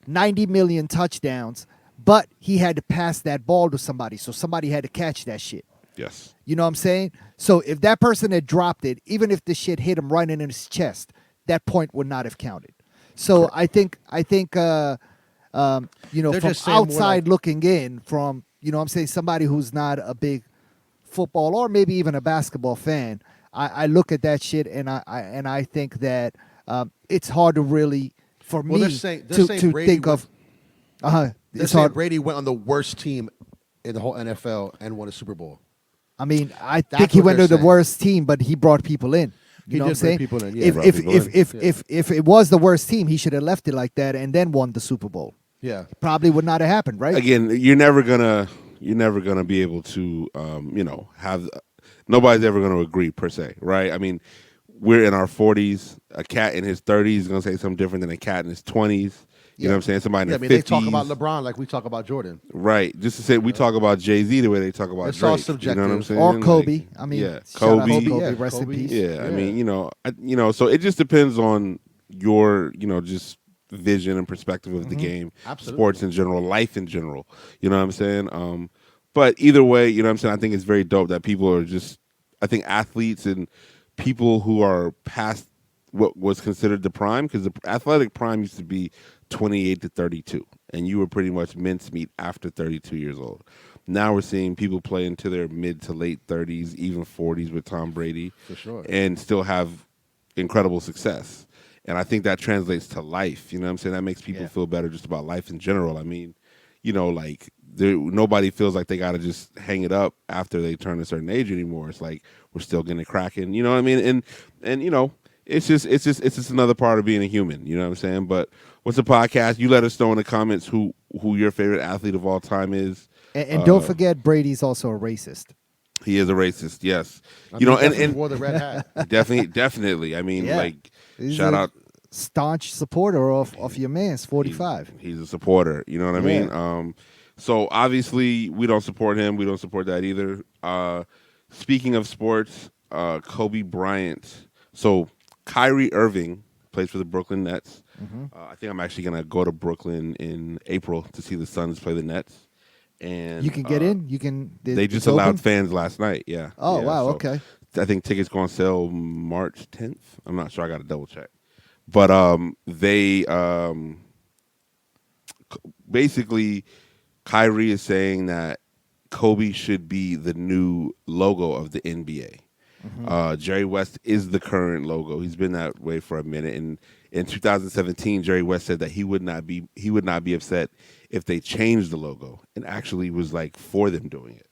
90 million touchdowns, but he had to pass that ball to somebody, so somebody had to catch that shit. Yes. You know what I'm saying? So if that person had dropped it, even if the shit hit him right in his chest, that point would not have counted. So I think They're from just saying more outside like looking in, from I'm saying somebody who's not a big football or maybe even a basketball fan, I look at that shit and I think that it's hard to really for well, me they're to saying to Brady think went. of. They're It's saying hard. Brady went on the worst team in the whole NFL and won a Super Bowl. I mean, I think That's he what went they're to the saying. worst team, but he brought people in. You He know what I'm did bring saying? people in, yeah. If Brought if people if in. if, Yeah. if it was the worst team, he should have left it like that and then won the Super Bowl. Yeah. Probably would not have happened, right? Again, you're never gonna be able to have nobody's ever gonna agree per se, right? I mean, we're in our 40s. A cat in his 30s is gonna say something different than a cat in his 20s. You know what Yeah. I'm saying? Somebody in Yeah, I their mean, they talk about 50s. LeBron like we talk about Jordan. Right. Just to say we talk about Jay-Z the way they talk about It's all Drake. You know what I'm subjective. saying? Or Like, Kobe. I mean, yeah, shout out to Kobe. Kobe. Yeah, Rest in Kobe. peace. Yeah, I Yeah. mean, so it just depends on your, just vision and perspective of the game, Absolutely. sports in general, life in general. You know what I'm saying? But either way, you know what I'm saying? I think it's very dope that people are just, I think athletes and people who are past what was considered the prime, because the athletic prime used to be 28 to 32, and you were pretty much mincemeat after 32 years old. Now we're seeing people play into their mid to late 30s, even 40s with Tom Brady, For sure. and still have incredible success. And I think that translates to life. You know what I'm saying? That makes people Yeah. feel better just about life in general. I mean, like nobody feels like they got to just hang it up after they turn a certain age anymore. It's like we're still getting it cracking. You know what I mean? And it's just another part of being a human. You know what I'm saying? But what's the podcast? You let us know in the comments who your favorite athlete of all time is. And don't forget, Brady's also a racist. He is a racist, yes. I You mean, know, he and, definitely and wore the red hat. definitely. I mean, Yeah. like, He's shout a out. staunch supporter of your man's 45. He's a supporter. You know what I Yeah. mean? So obviously we don't support him. We don't support that either. Speaking of sports, Kobe Bryant. So Kyrie Irving plays for the Brooklyn Nets. I think I'm actually gonna go to Brooklyn in April to see the Suns play the Nets. And You can get in. You can. they it's just allowed open? fans last night. Yeah. Oh Yeah, wow. so Okay. I think tickets go on sale March 10th. I'm not sure. I got to double check. But they basically Kyrie is saying that Kobe should be the new logo of the NBA. Jerry West is the current logo. He's been that way for a minute. And in 2017, Jerry West said that he would not be upset if they changed the logo, and actually was like for them doing it.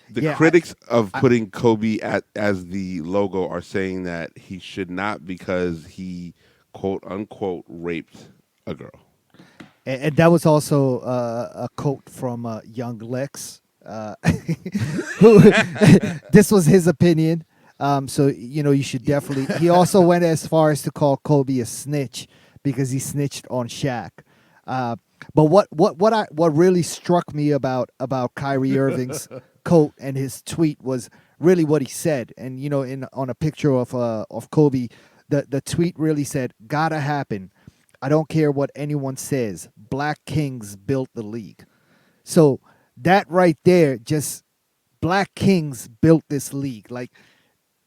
The Yeah, critics of putting Kobe as the logo are saying that he should not, because he quote unquote raped a girl. And that was also a quote from young Lex, who this was his opinion. So you should definitely. He also went as far as to call Kobe a snitch because he snitched on Shaq. But what really struck me about Kyrie Irving's quote and his tweet was really what he said. And on a picture of Kobe, the tweet really said, "Gotta happen. I don't care what anyone says. Black kings built the league." So that right there, just Black kings built this league. Like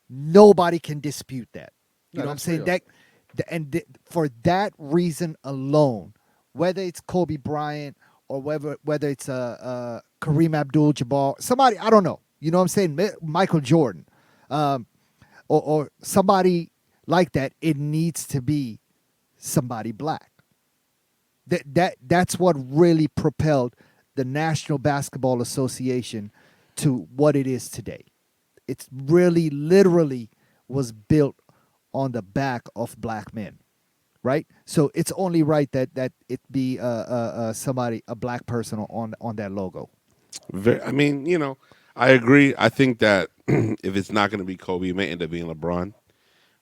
nobody can dispute that. You No, know what I'm that's saying? real. For that reason alone, whether it's Kobe Bryant or whether it's Kareem Abdul-Jabbar, somebody I don't know. You know what I'm saying? Michael Jordan, or somebody like that. It needs to be somebody black. That's what really propelled the National Basketball Association to what it is today. It's really literally was built on the back of black men, right? So it's only right that it be somebody, a black person on that logo. I mean, I agree. I think that if it's not going to be Kobe, it may end up being LeBron,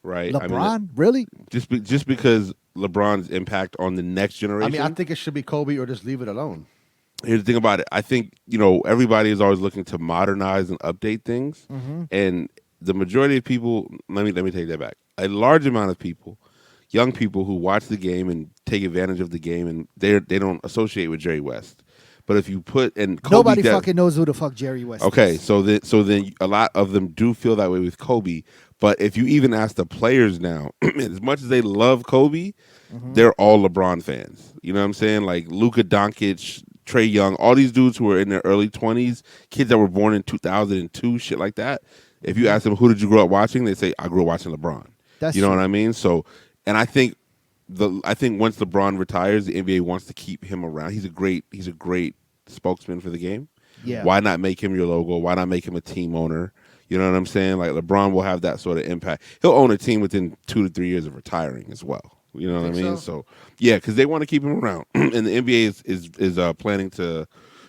right? I mean, LeBron, really? just because LeBron's impact on the next I generation. mean, I think it should be Kobe or just leave it alone. Here's the thing about it. I think, everybody is always looking to modernize and update things. And the majority of people, let me take that back. A large amount of people, young people who watch the game and take advantage of the game, and they don't associate with Jerry West. But if you put and Kobe Nobody does- fucking knows who the fuck Jerry West Okay, is. so then a lot of them do feel that way with Kobe. But if you even ask the players now, as much as they love Kobe, they're all LeBron fans. You know what I'm saying? Like Luka Doncic, Trey Young, all these dudes who are in their early 20s, kids that were born in 2002, shit like that. If you ask them who did you grow up watching, they say I grew up watching LeBron. That's you know true. what I mean? So, and I think once LeBron retires, the NBA wants to keep him around. He's a great spokesman for the game. Yeah. Why not make him your logo? Why not make him a team owner? You know what I'm saying? Like LeBron will have that sort of impact. He'll own a team within 2 to 3 years of retiring as well. You know what I mean? So yeah, because they want to keep him around, and the NBA is planning to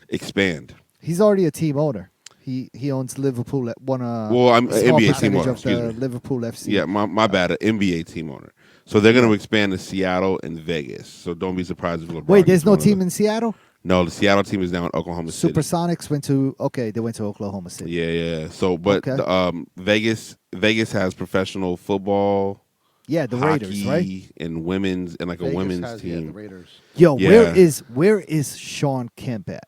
expand. He's already a team owner. He owns Liverpool at one. Well, I'm a an small NBA team percentage owner. of Excuse the me. Liverpool FC. Yeah, my bad. An NBA team owner. So they're going to expand to Seattle and Vegas. So don't be surprised if LeBron. Wait, there's gets no one of team those. in Seattle? No, the Seattle team is now in Oklahoma City. Supersonics went to they went to Oklahoma City. Yeah. So, but Okay. Vegas has professional football, Yeah, the hockey, Raiders, right? and women's and like a Vegas women's has, team. the Raiders. Yo, Yeah. where is Sean Kemp at?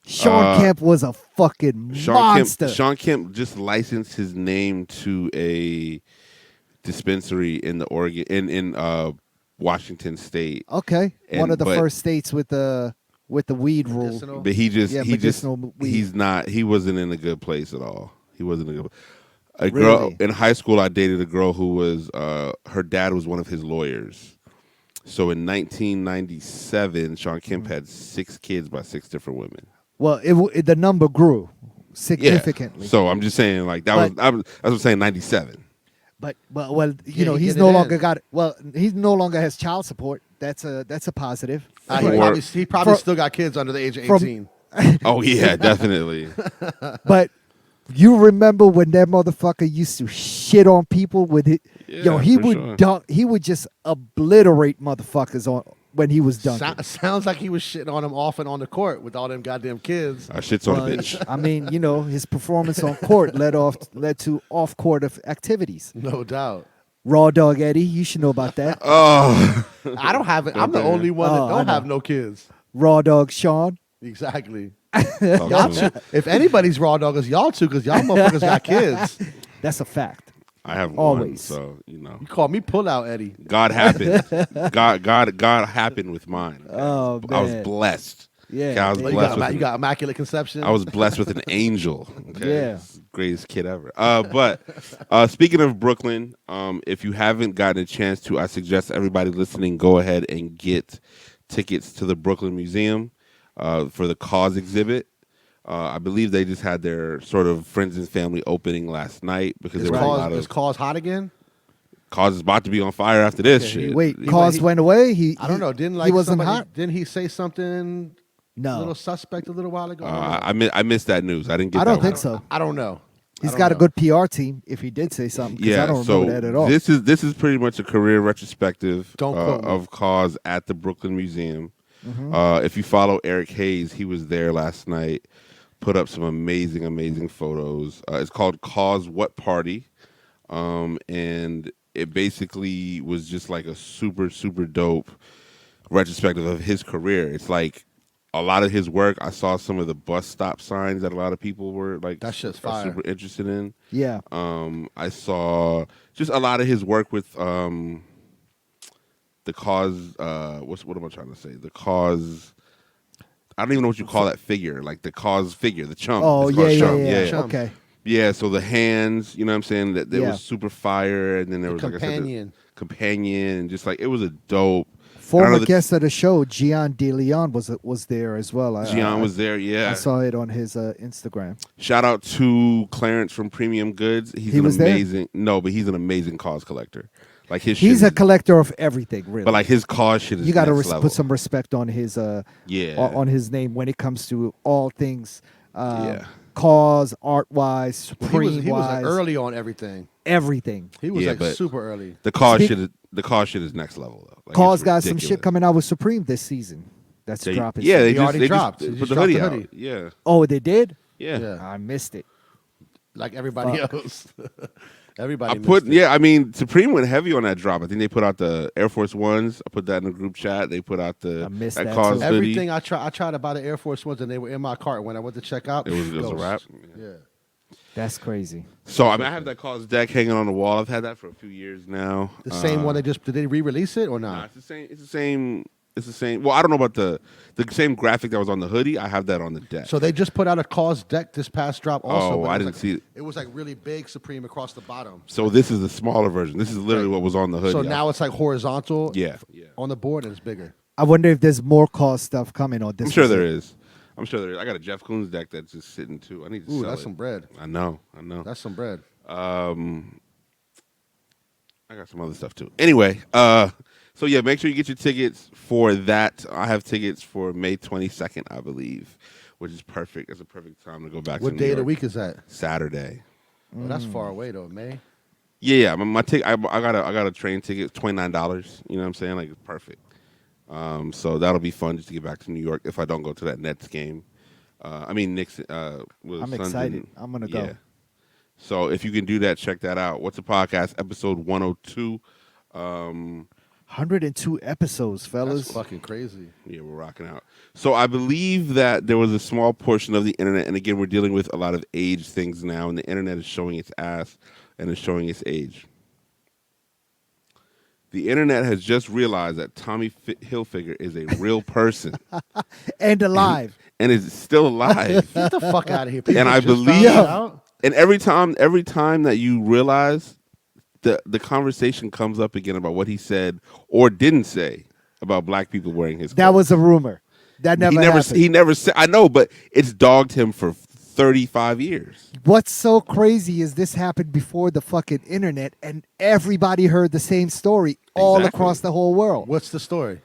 Sean Kemp was a fucking monster. Sean Kemp just licensed his name to a dispensary in the Oregon in Washington State. Okay, one of the but- first states with the weed rule. Medicinal? But he medicinal weed. he wasn't in a good place at all. He wasn't in a girl Really? in high school. I dated a girl who was her dad was one of his lawyers. So in 1997, Sean Kemp had 6 kids by 6 different women. Well, the number grew Yeah. significantly. So I'm just saying, like But- I was saying 97. But well, Yeah, you he's get no it longer in. got. Well, he no longer has child support. That's a positive. He Or- probably For- still got kids under the age of from- 18. Oh yeah, definitely. But you remember when that motherfucker used to shit on people with it? Yeah, he for would sure. dunk. He would just obliterate motherfuckers on when he was dunking. Sounds like he was shitting on him off and on the court with all them goddamn kids. Shit's on Well, a bitch. I mean, his performance on court led to off court of activities. No doubt. Raw Dog Eddie, you should know about that. Oh, I don't have it. I'm the only one that Oh, I don't know. have no kids. Raw Dog Sean. Exactly. Talk Y'all to me. two, if anybody's raw dog, it's y'all two because y'all motherfuckers got kids. That's a fact. I have one, Always. so you know. You call me pull out, Eddie. God happened. God happened with mine. Oh, I was man. blessed. Yeah. Okay, I was You You blessed got, with you got immaculate conception. I was blessed with an angel. Okay? Yeah. Greatest kid ever. But speaking of Brooklyn, if you haven't gotten a chance to, I suggest everybody listening go ahead and get tickets to the Brooklyn Museum for the Cause exhibit. I believe they just had their sort of friends and family opening last night because Is there was a lot cause, of is cause hot again? Cause is about to be on fire after this Okay, shit. Wait, He- Cause he- went away. I don't know. Didn't he like wasn't somebody, hot. Didn't he say something? No, A little suspect a little while ago. I missed that news. I didn't get. I don't that think one. so. I don't know. He's I don't got a know. good PR team. If he did say something, 'cause Yeah, I don't so remember that at all. this is pretty much a career retrospective Don't quote me. of Cause at the Brooklyn Museum. Mm-hmm. If you follow Eric Hayes, he was there last night. Put up some amazing photos. It's called Cause What Party, and it basically was just like a super dope retrospective of his career. It's like a lot of his work. I saw some of the bus stop signs that a lot of people were like That shit's are fire. super interested in. Yeah, I saw just a lot of his work with the Cause. What am I trying to say? The Cause. I don't even know what you call that figure. Like the Cause figure, the chump. Oh It's yeah, called yeah, chump. yeah. Chump. Okay. Yeah, so the hands, you know what I'm saying? That Yeah. was super fire, and then there was like I said, Companion. the companion, and just like it was a dope. I Former don't know, guest of the show, Gian De Leon was there as well. Gian was there, yeah. I saw it on his Instagram. Shout out to Clarence from Premium Goods. He's He an was there? amazing. No, but he's an amazing Cause collector. Like his He's shit a is- collector of everything, really. but like his Cause shit is you got to next level. put some respect on his Yeah. on his name when it comes to all things Yeah. cause, art wise, He supreme was like wise, early on everything. everything. He was Yeah, like but super early. The Cause Speak- shit is the Cause shit is next level though. Like, Cause it's got some ridiculous. shit coming out with Supreme this season. That's They- dropping. Yeah, soon. they He just already they dropped. just He put just the dropped hoodie the out. hoodie. Yeah. Oh, they did. Yeah. Yeah. I missed it. like everybody else. Everybody. I mean, Supreme went heavy on that drop. I think they put out the Air Force Ones. I put that in the group chat. They put out I missed that that cause too. hoodie. Everything I tried to buy the Air Force Ones, and they were in my cart when I went to check out. It was a wrap. Yeah. That's crazy. So I mean, I have that cause deck hanging on the wall. I've had that for a few years now. The same one did they re-release it or not? Nah, it's the same. It's the same. Well, I don't know about the same graphic that was on the hoodie. I have that on the deck. So they just put out a cause deck this past drop also. Oh, but I it was didn't like, see it. It was like really big Supreme across the bottom. So this is the smaller version. This is literally what was on the hoodie. So now it's like horizontal Yeah. on the board and it's bigger. I wonder if there's more cause stuff coming on this. I'm sure was there it. is. I'm sure there is. I got a Jeff Koons deck that's just sitting too. I need to Ooh, sell that's it. some bread. I know. That's some bread. I got some other stuff too. Anyway, so yeah, make sure you get your tickets for that. I have tickets for May 22nd, I believe, which is perfect. It's a perfect time to go back. What to day New of the York. week is that? Saturday. Well, that's far away though, May. Yeah. My ticket. I got a train ticket. It's $29. You know what I'm saying? Like it's perfect. So that'll be fun just to get back to New York if I don't go to that Nets game. I mean Knicks. I'm excited. I'm gonna go. Yeah. So if you can do that, check that out. What's a podcast? Episode 102. 102 episodes, fellas. That's fucking crazy. Yeah, we're rocking out. So I believe that there was a small portion of the internet, and again, we're dealing with a lot of age things now, and the internet is showing its ass and is showing its age. The internet has just realized that Tommy Hilfiger is a real person And alive. and is still alive. Get the fuck out of here. People And I just found believe- that out? And every time that you realize the conversation comes up again about what he said or didn't say about black people wearing his clothes. That was a rumor. That never happened. He never said. I know, but it's dogged him for 35 years. What's so crazy is this happened before the fucking internet, and everybody heard the same story all Exactly. across the whole world. What's the story?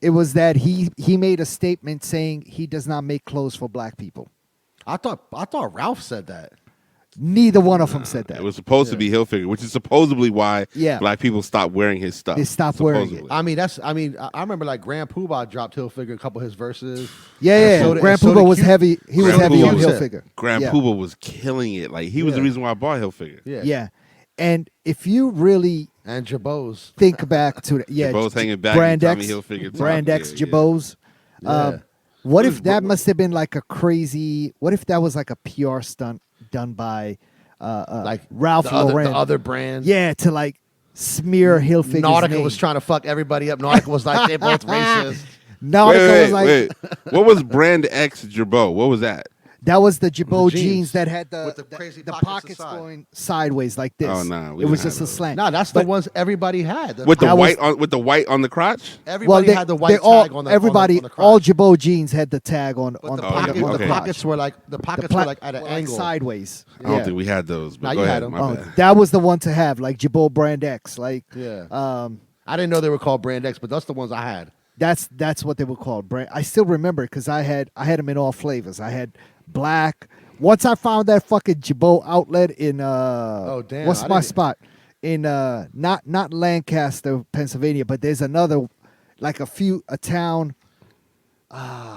It was that he made a statement saying he does not make clothes for black people. I thought Ralph said that. Neither one of them said that. It was supposed to be Hilfiger, which is supposedly why Yeah. black people stopped wearing his stuff. They stopped wearing it. supposedly. I remember like Grand Poobah dropped Hilfiger a couple of his verses. Yeah. So did- Grand so Poobah did was Q- heavy. He was Grand heavy Poobah on was- Hilfiger. Grand yeah. Poobah was killing it. Like he was the Yeah. reason why I bought Hilfiger. Yeah. Yeah. And if you really And Jabos. think back to the Jabot's hanging back Brand and X, Tommy Hilfiger top. Brand X Yeah, yeah. Jabos. Yeah. What if that must have been like a crazy? What if that was like a PR stunt done by Like Ralph the Lauren? other brand. Yeah, to like smear Hilfiger's Nautica name. was trying to fuck everybody up. Nautica was like, they're both racist. Nautica was like What was Brand X Jabot? What was that? that was the Jabot jeans jeans that had with the the crazy the pockets pockets aside. going sideways like this. Oh, nah, we it was didn't just have a those. slant. No, that's the ones everybody had. With the That was- white on the crotch? Everybody had the white all, tag on the everybody, on the crotch. all Jabot jeans had the tag on But on the, the, pocket, on the the pockets were like pla- at an were like angle. sideways. I don't Yeah. think we had those. But Nah, go you ahead. had 'em. My Oh, bad. that was the one to have, like Jabot Brand X. Like, Yeah. I didn't know they were called Brand X, but that's the ones I had. that's what they were called. Brand. I still remember because I had them in all flavors. I had black. Once I found that fucking Jabot outlet in Oh, damn, what's I my didn't- spot in not Lancaster, Pennsylvania, but there's another like a town.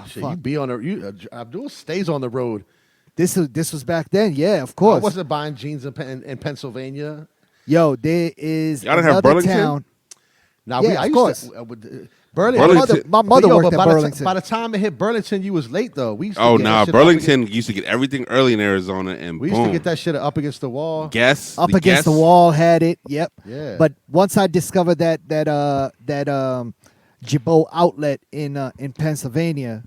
Shit, fuck. you be on Abdul stays on the road. This was back then. Yeah, of I course. wasn't buying jeans in Pennsylvania. Yo, there is Y'all didn't have another Burlington? town. Now Yeah, I of used course. to, Burlington. My mother But worked but at by Burlington. by the time it hit Burlington, you was late though. We used to Oh get nah, that shit up Burlington used to get everything early in Arizona, and against, we boom. used to get that shit up against the wall. Guess Up against the wall had it. Yep. Yeah. But once I discovered that Jabot outlet in Pennsylvania,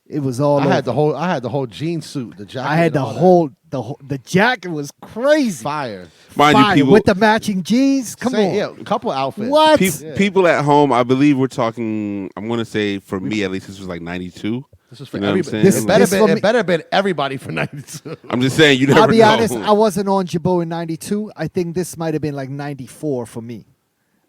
it was all I over. had the whole jean suit, the jacket. I had and the all that. whole the jacket was crazy. Fire. Mind you, Fire, people, with the matching jeans. Come Same- on. yeah, a couple outfits. What? Yeah. people at home, I believe we're talking. I'm going to say for me at least, this was like '92. This is for You know what I'm everybody. saying? This- It better this for me- it better have been everybody for 92. I'm just saying you never I'll be know. honest, I wasn't on Jabot in '92. I think this might have been like '94 for me.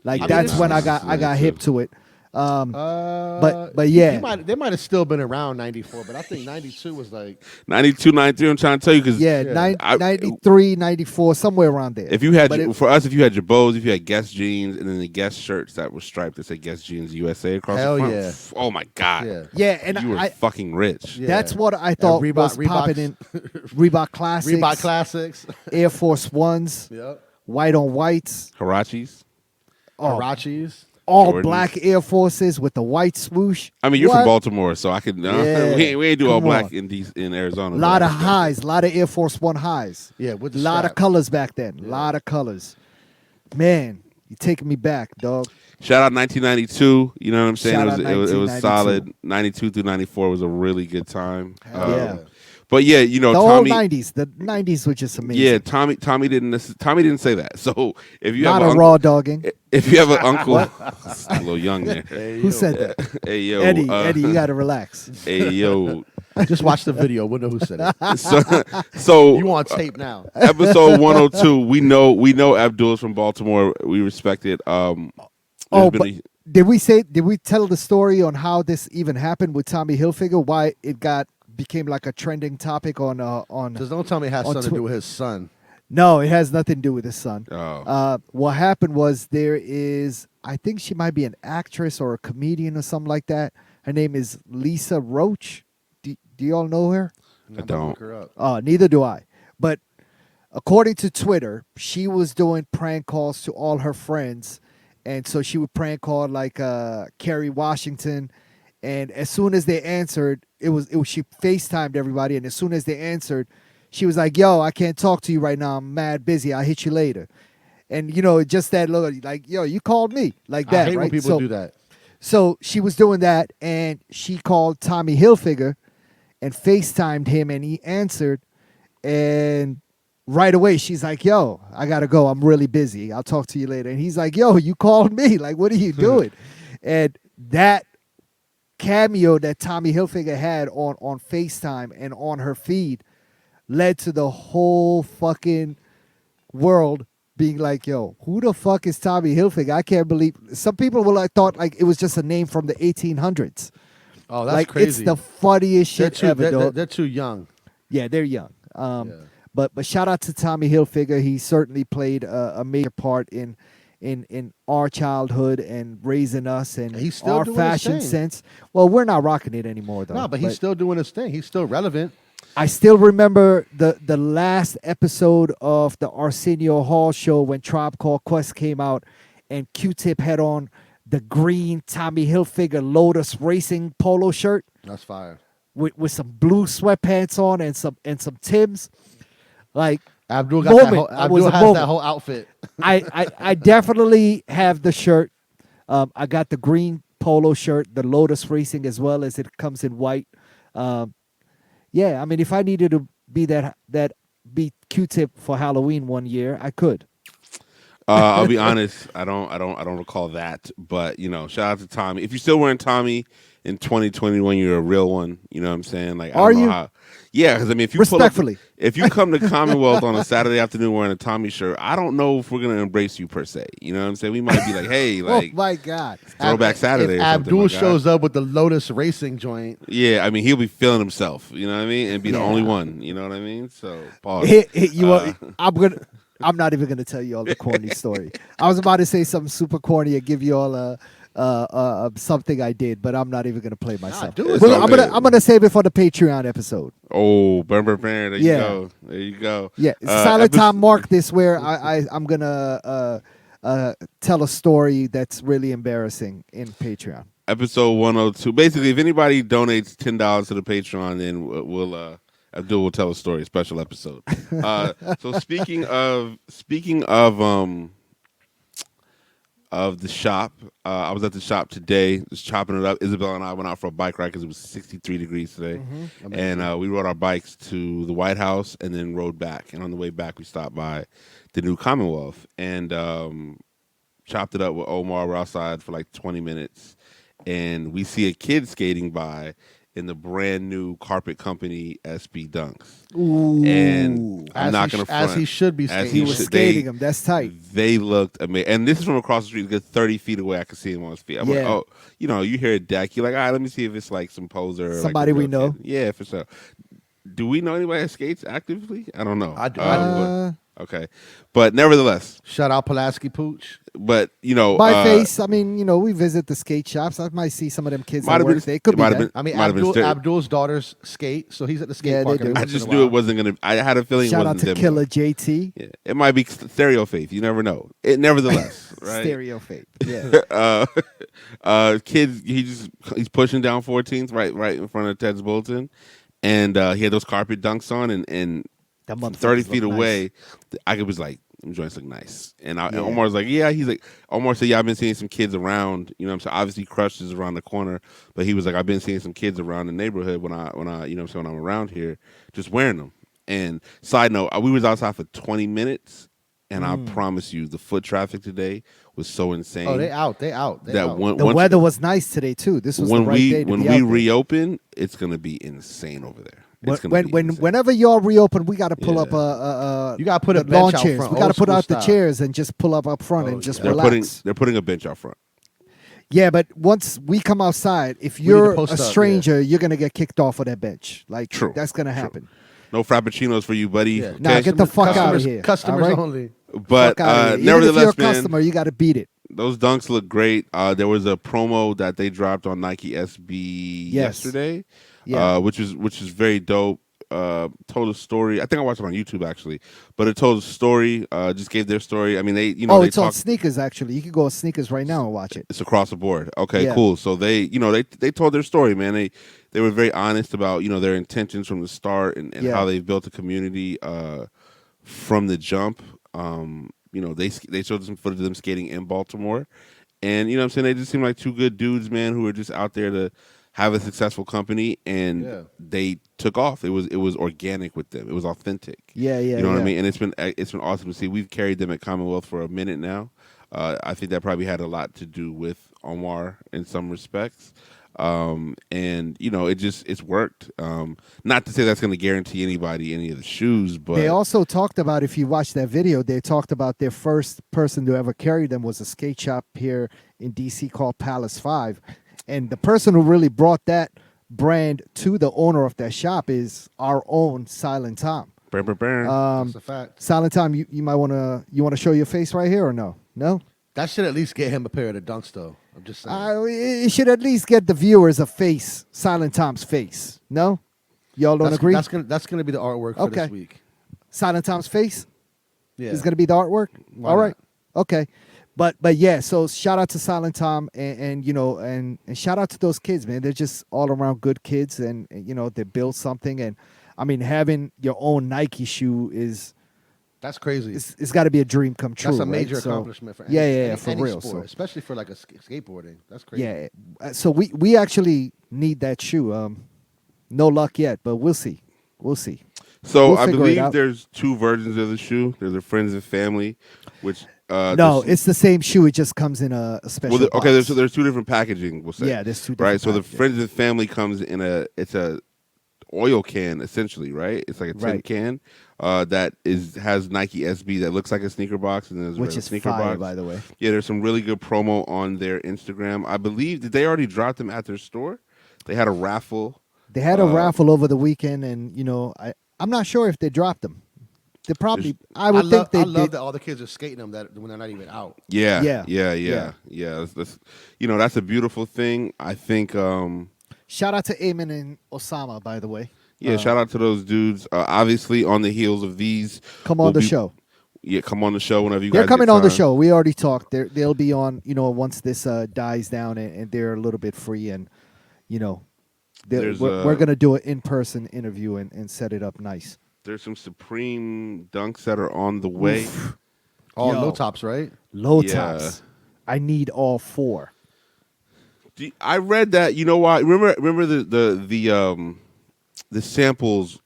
Like Yeah, that's this when I was got hip 92. to it. But yeah, they might have still been around 94, but I think 92 was like 92, 93. I'm trying to tell you because yeah, 93, 94, somewhere around there. if you had But for us, if you had Jabos, if you had Guess jeans, and then the Guess shirts that were striped that said Guess jeans USA across Hell the front. yeah. Oh my god. yeah. yeah, and You were fucking rich. Yeah. that's what I thought was Reebok- popping in. Reebok Classics, Reebok Classics. Air Force Ones, Yep. white on whites, Harachis. Harachis. all Jordans. black Air Forces with the white swoosh. I mean, you're What? from Baltimore, so I could. Yeah. we ain't do all Come black on. in Arizona. A lot but- of highs, a lot of Air Force One highs. Yeah, with the A lot of strap. colors back then. A lot of colors. Man, you're taking me back, dog. Shout out 1992. You know what I'm saying? Shout It out was 1992. solid. 92 through 94 was a really good time. Yeah. But yeah, you know, The Tommy. old 90s. The 90s were just amazing. Yeah, Tommy didn't say that. So if you Not have a an uncle, raw dogging. if you have an uncle, it's a little young there. Who said that? Hey yo, Eddie, you got to relax. Hey yo. Just watch the video. We'll know who said it. So You on tape now. episode 102. We know Abdul's from Baltimore. We respect it. Oh, there's but been did we tell the story on how this even happened with Tommy Hilfiger? Why it became like a trending topic on Just don't tell me it has On something to do with his son. No, it has nothing to do with his son. Oh. What happened was I think she might be an actress or a comedian or something like that. Her name is Lisa Roach. Do you all know her? I don't. Look her up. Neither do I. But according to Twitter, she was doing prank calls to all her friends. And so she would prank call like Kerry Washington. And as soon as they answered, she FaceTimed everybody. And as soon as they answered, she was like, yo, I can't talk to you right now. I'm mad busy. I'll hit you later. And, just that look like, yo, you called me like that, I hate right? when people do that. So she was doing that, and she called Tommy Hilfiger and FaceTimed him, and he answered. And right away, she's like, yo, I got to go. I'm really busy. I'll talk to you later. And he's like, yo, you called me. Like, what are you doing? And that cameo that Tommy Hilfiger had on FaceTime and on her feed led to the whole fucking world being like, yo, who the fuck is Tommy Hilfiger? I can't believe. Some people thought like it was just a name from the 1800s. Oh, that's like crazy. it's the funniest they're shit too, ever, dog. they're too young. Yeah, they're young. Yeah. But shout out to Tommy Hilfiger. He certainly played a major part in our childhood and raising us and He's still our doing his fashion thing. sense. Well, we're not rocking it anymore, though. No, but he's still doing his thing. He's still relevant. I still remember the last episode of the Arsenio Hall show when Tribe Called Quest came out, and Q-Tip had on the green Tommy Hilfiger Lotus Racing polo shirt That's fire. with some blue sweatpants on and some Timbs. Like Abdul got Moment. that whole, It Abdul was a has moment. that whole outfit. I definitely have the shirt. I got the green polo shirt, the Lotus Racing, as well as it comes in white. Yeah, I mean, if I needed to be be Q-Tip for Halloween one year, I could. I'll be honest. I don't recall that. But shout out to Tommy. If you're still wearing Tommy in 2021, you're a real one. You know what I'm saying? Like, I Are don't know you? how. Yeah, because I mean, if you Respectfully. if you come to Commonwealth on a Saturday afternoon wearing a Tommy shirt, I don't know if we're gonna embrace you per se. You know what I'm saying? We might be like, hey, like Oh my God! Throwback Saturday. If or something Abdul like that. shows up with the Lotus Racing joint, Yeah, I mean, he'll be feeling himself. You know what I mean? And be the Yeah. only one. You know what I mean? So, pause. I'm not even gonna tell you all the corny story. I was about to say something super corny and give you all something I did, but I'm not even gonna play myself. do it. Well, It's all I'm gonna save it for the Patreon episode. Oh, burn. There you Yeah. go. There you go. Yeah, silent episode- time. Mark this where I'm gonna tell a story that's really embarrassing in Patreon. Episode 102. Basically, if anybody donates $10 to the Patreon, then Abdul will tell a story. Special episode. So speaking of the shop, I was at the shop today, just chopping it up. Isabel and I went out for a bike ride because it was 63 degrees today, and we rode our bikes to the White House and then rode back. And on the way back, we stopped by the new Commonwealth and chopped it up with Omar. We're outside for like 20 minutes. And we see a kid skating by, in the brand new Carpet Company SB Dunks. Ooh. And I'm not going to front. as he should be As skating. He he was should- skating they- him. That's tight. They looked amazing. And this is from across the street, a good 30 feet away. I could see him on his feet. I'm like, Yeah. oh, you hear a deck. You're like, all right, let me see if it's like some poser. Or Somebody like a we real know. kid. Yeah, for sure. Do we know anybody that skates actively? I don't know. I do. Okay. But nevertheless, Shout out Pulaski Pooch. but, By face, I mean, we visit the skate shops. I might see some of them kids Might at have work. been- They could it be might have there. been- I mean, Might have been stereo- Abdul's daughters skate, so he's at the skate Yeah, park. they do. every I once in just a knew it while. wasn't going to. I had a feeling Shout it out wasn't to them. Killer JT. Yeah. It might be stereo faith. You never know. Nevertheless, right? Stereo fate. Yeah. Kids, he's pushing down 14th right in front of Ted's Bulletin, and he had those carpet dunks on, and That from motherfuckers 30 look feet nice. away, I was like, them joints look nice. And Yeah. Omar was like, yeah, he's like, Omar said, yeah, I've been seeing some kids around, you know what I'm saying? Obviously Crush is around the corner, but he was like, I've been seeing some kids around the neighborhood when I you know what I'm saying, when I'm around here, just wearing them. And side note, we was outside for 20 minutes, and I promise you, the foot traffic today was so insane. Oh, they out. They out. They that out. one, The once- weather was nice today too. This was when the right day to when be we out there. reopen, it's gonna be insane over there. It's gonna be insane. Whenever y'all reopen, we got to pull up You gotta put a the lawn bench out chairs. front, We got to old put school out the style. chairs and just pull up front Oh, and just yeah. relax. they're putting a bench out front. Yeah, but once we come outside, if need to you're post a up, yeah. stranger, you're gonna get kicked off of that bench. Like True. that's gonna True. happen. No frappuccinos for you, buddy. Yeah. Nah, Okay? get the fuck out of Customers- here. Customers all right? only. But Fuck outta here. Even if you're a nevertheless, man, customer, you got to beat it. those dunks look great. There was a promo that they dropped on Nike SB Yes. yesterday, Yeah. which is very dope. Told a story. I think I watched it on YouTube actually, but it told a story. Just gave their story. I mean, they Oh, they it's on talked. Sneakers actually. You can go on Sneakers right now and watch it. It's across the board. Okay, Yeah. cool. So they told their story, man. They were very honest about their intentions from the start and Yeah. how they've built a community from the jump. They showed some footage of them skating in Baltimore, and you know what I'm saying, they just seem like two good dudes, man, who are just out there to have a successful company, and Yeah. they took off. It was organic with them. It was authentic. Yeah, yeah. You know what I yeah. mean? And it's been awesome to see. We've carried them at Commonwealth for a minute now. I think that probably had a lot to do with Omar in some respects. And it's worked. Not to say that's going to guarantee anybody any of the shoes, but They also talked about, if you watch that video, they talked about their first person to ever carry them was a skate shop here in DC called Palace 5. And the person who really brought that brand to the owner of that shop is our own Silent Tom. Brr, brr, brr. That's a fact. Silent Tom, you might want to show your face right here or no? No? That should at least get him a pair of the dunks, though. I'm just saying. It should at least get the viewers a face, Silent Tom's face. No? Y'all don't agree? That's gonna be the artwork for Okay. this week. Silent Tom's face Yeah. is going to be the artwork? Why All right. not? Okay. But yeah, so shout out to Silent Tom and shout out to those kids, man. They're just all around good kids and they build something. And I mean, having your own Nike shoe That's crazy. it's got to be a dream come true. That's a right? major So, accomplishment for any, yeah, for any real. sport, So especially for like a skateboarding. That's crazy. yeah, so we actually need that shoe. No luck yet, but we'll see. We'll see. So We'll I figure it believe out. there's two versions of the shoe. There's a friends and family, which No, there's- it's the same shoe. It just comes in a special. well, okay. box. There's two different packaging. We'll say. Yeah, there's two Right. different So the packaging. friends and family comes in it's a oil can essentially, right? It's like a tin Right. can that has Nike SB that looks like a sneaker box, and there's a which regular is sneaker fire, box. by the way. Yeah, there's some really good promo on their Instagram. I believe did they already drop them at their store? They had a raffle. They had a raffle over the weekend, and I'm not sure if they dropped them. They probably, I would think they I love did. that all the kids are skating them that when they're not even out. Yeah, Yeah. yeah. That's that's a beautiful thing. I think. Shout out to Eamon and Osama, by the way. Yeah, shout out to those dudes. Obviously, on the heels of these, Come we'll on the be- show. Yeah, come on the show whenever you They're guys coming get on the time. show. We already talked. They'll be on. Once this dies down and they're a little bit free, and There's, we're gonna do an in-person interview and set it up nice. There's some Supreme dunks that are on the way. Oof. All Yo. low tops, right? Low Yeah. tops. I need all four. I read that. You know why? Remember the samples.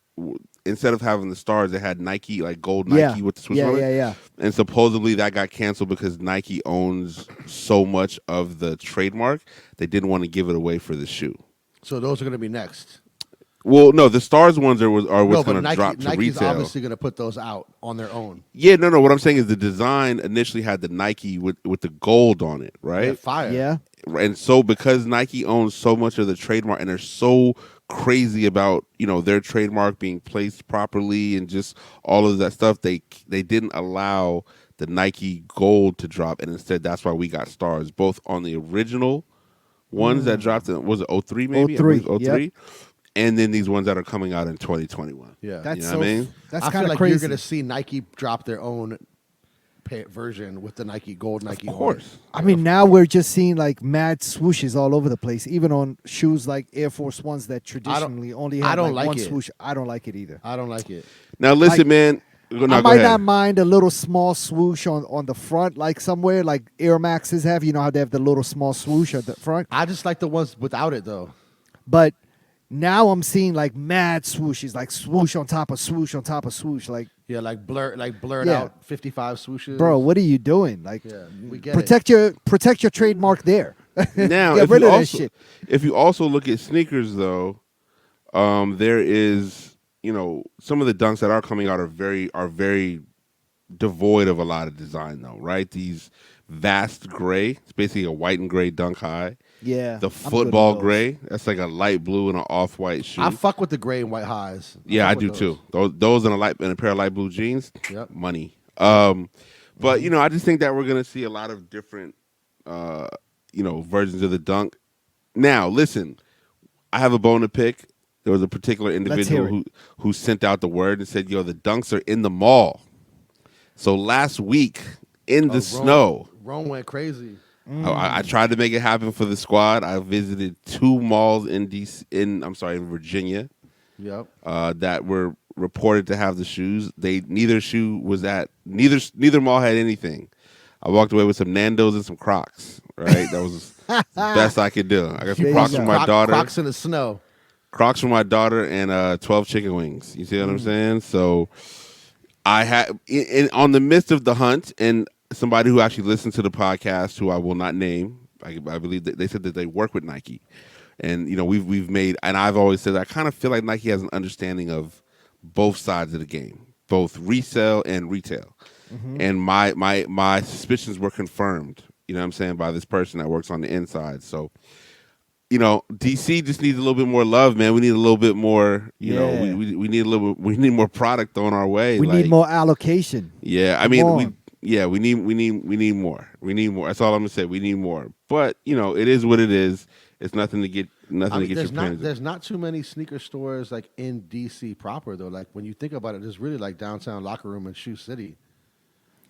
Instead of having the stars, they had Nike, like gold Nike with the Swiss on it. Yeah. And supposedly that got canceled because Nike owns so much of the trademark. They didn't want to give it away for the shoe. So those are going to be next. Well, no, the Stars ones are No, what's but going to drop to Nike's retail. obviously going to put those out on their own. Yeah, no. What I'm saying is the design initially had the Nike with the gold on it, Yeah, right? fire. Yeah. And so because Nike owns so much of the trademark and they're so crazy about their trademark being placed properly and just all of that stuff, they didn't allow the Nike gold to drop, and instead that's why we got Stars both on the original ones that dropped in, was it 03 maybe? I 03, believe 03. And then these ones that are coming out in 2021. Yeah. That's You know so. what I mean? That's I kind feel of like crazy. you're going to see Nike drop their own version with the Nike gold, Nike Of course. I mean, now we're just seeing like mad swooshes all over the place, even on shoes like Air Force Ones that traditionally only I have don't like like one it. swoosh. I don't like it either. I don't like it. Now listen, Like, man. No, I go might ahead. not mind a little small swoosh on the front, like somewhere like Air Maxes have. You know how they have the little small swoosh at the front? I just like the ones without it though. But now I'm seeing like mad swooshes, like swoosh on top of swoosh on top of swoosh. Like, Yeah, like blurred Yeah. out 55 swooshes. bro, what are you doing? Like, Yeah, we get protect your trademark there. Now, Get if rid you of that also shit. if you also look at sneakers, though, there is some of the dunks that are coming out are very devoid of a lot of design, though, right? These vast gray, it's basically a white and gray dunk high. Yeah. The I'm good with football those. gray, that's like a light blue and an off white shoe. I fuck with the gray and white highs. Yeah, I fuck do with too. Those and a pair of light blue jeans. Yep. Money. But I just think that we're gonna see a lot of different versions of the dunk. Now, listen, I have a bone to pick. There was a particular individual hear who sent out the word and said, "Yo, the dunks are in the mall." So last week in the snow, Rome went crazy. I tried to make it happen for the squad. I visited 2 malls in in Virginia. Yep. That were reported to have the shoes. Neither mall had anything. I walked away with some Nando's and some Crocs. Right, that was the best I could do. I got some There you Crocs go. for my daughter. Crocs in the snow. Crocs for my daughter and 12 chicken wings. You see what I'm saying? So I had on the midst of the hunt, and somebody who actually listened to the podcast, who I will not name. I believe that they said that they work with Nike. And we've made, and I've always said I kind of feel like Nike has an understanding of both sides of the game, both resale and retail. And my suspicions were confirmed, you know what I'm saying, by this person that works on the inside. So, DC just needs a little bit more love, man. We need a little bit more, Yeah. we need we need more product thrown our way. We need more allocation. Yeah, I Come mean, on. we need more. We need more. That's all I'm gonna say. We need more. But it is what it is. It's nothing to get to get your panties. There's not too many sneaker stores like in DC proper though. Like when you think about it, there's really like downtown locker room and Shoe City.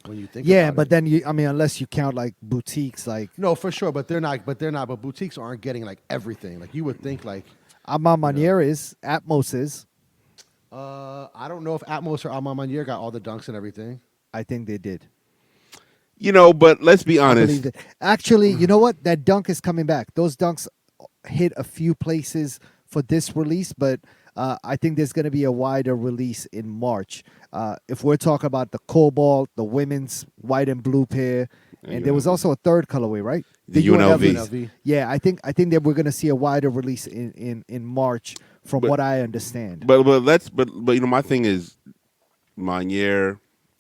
When you think Yeah, about but it. then unless you count like boutiques, like No, for sure, but they're not. But boutiques aren't getting like everything. Like you would think, like Amamanier is, Atmos is. I don't know if Atmos or Alma Manier got all the dunks and everything. I think they did. But let's be I believe honest. that. Actually, you know what? That dunk is coming back. Those dunks hit a few places for this release, but I think there's going to be a wider release in March. If we're talking about the Cobalt, the women's white and blue pair, and there was also a third colorway, right? The UNLV. UNLV. Yeah, I think that we're going to see a wider release in March, from what I understand. But my thing is, Manier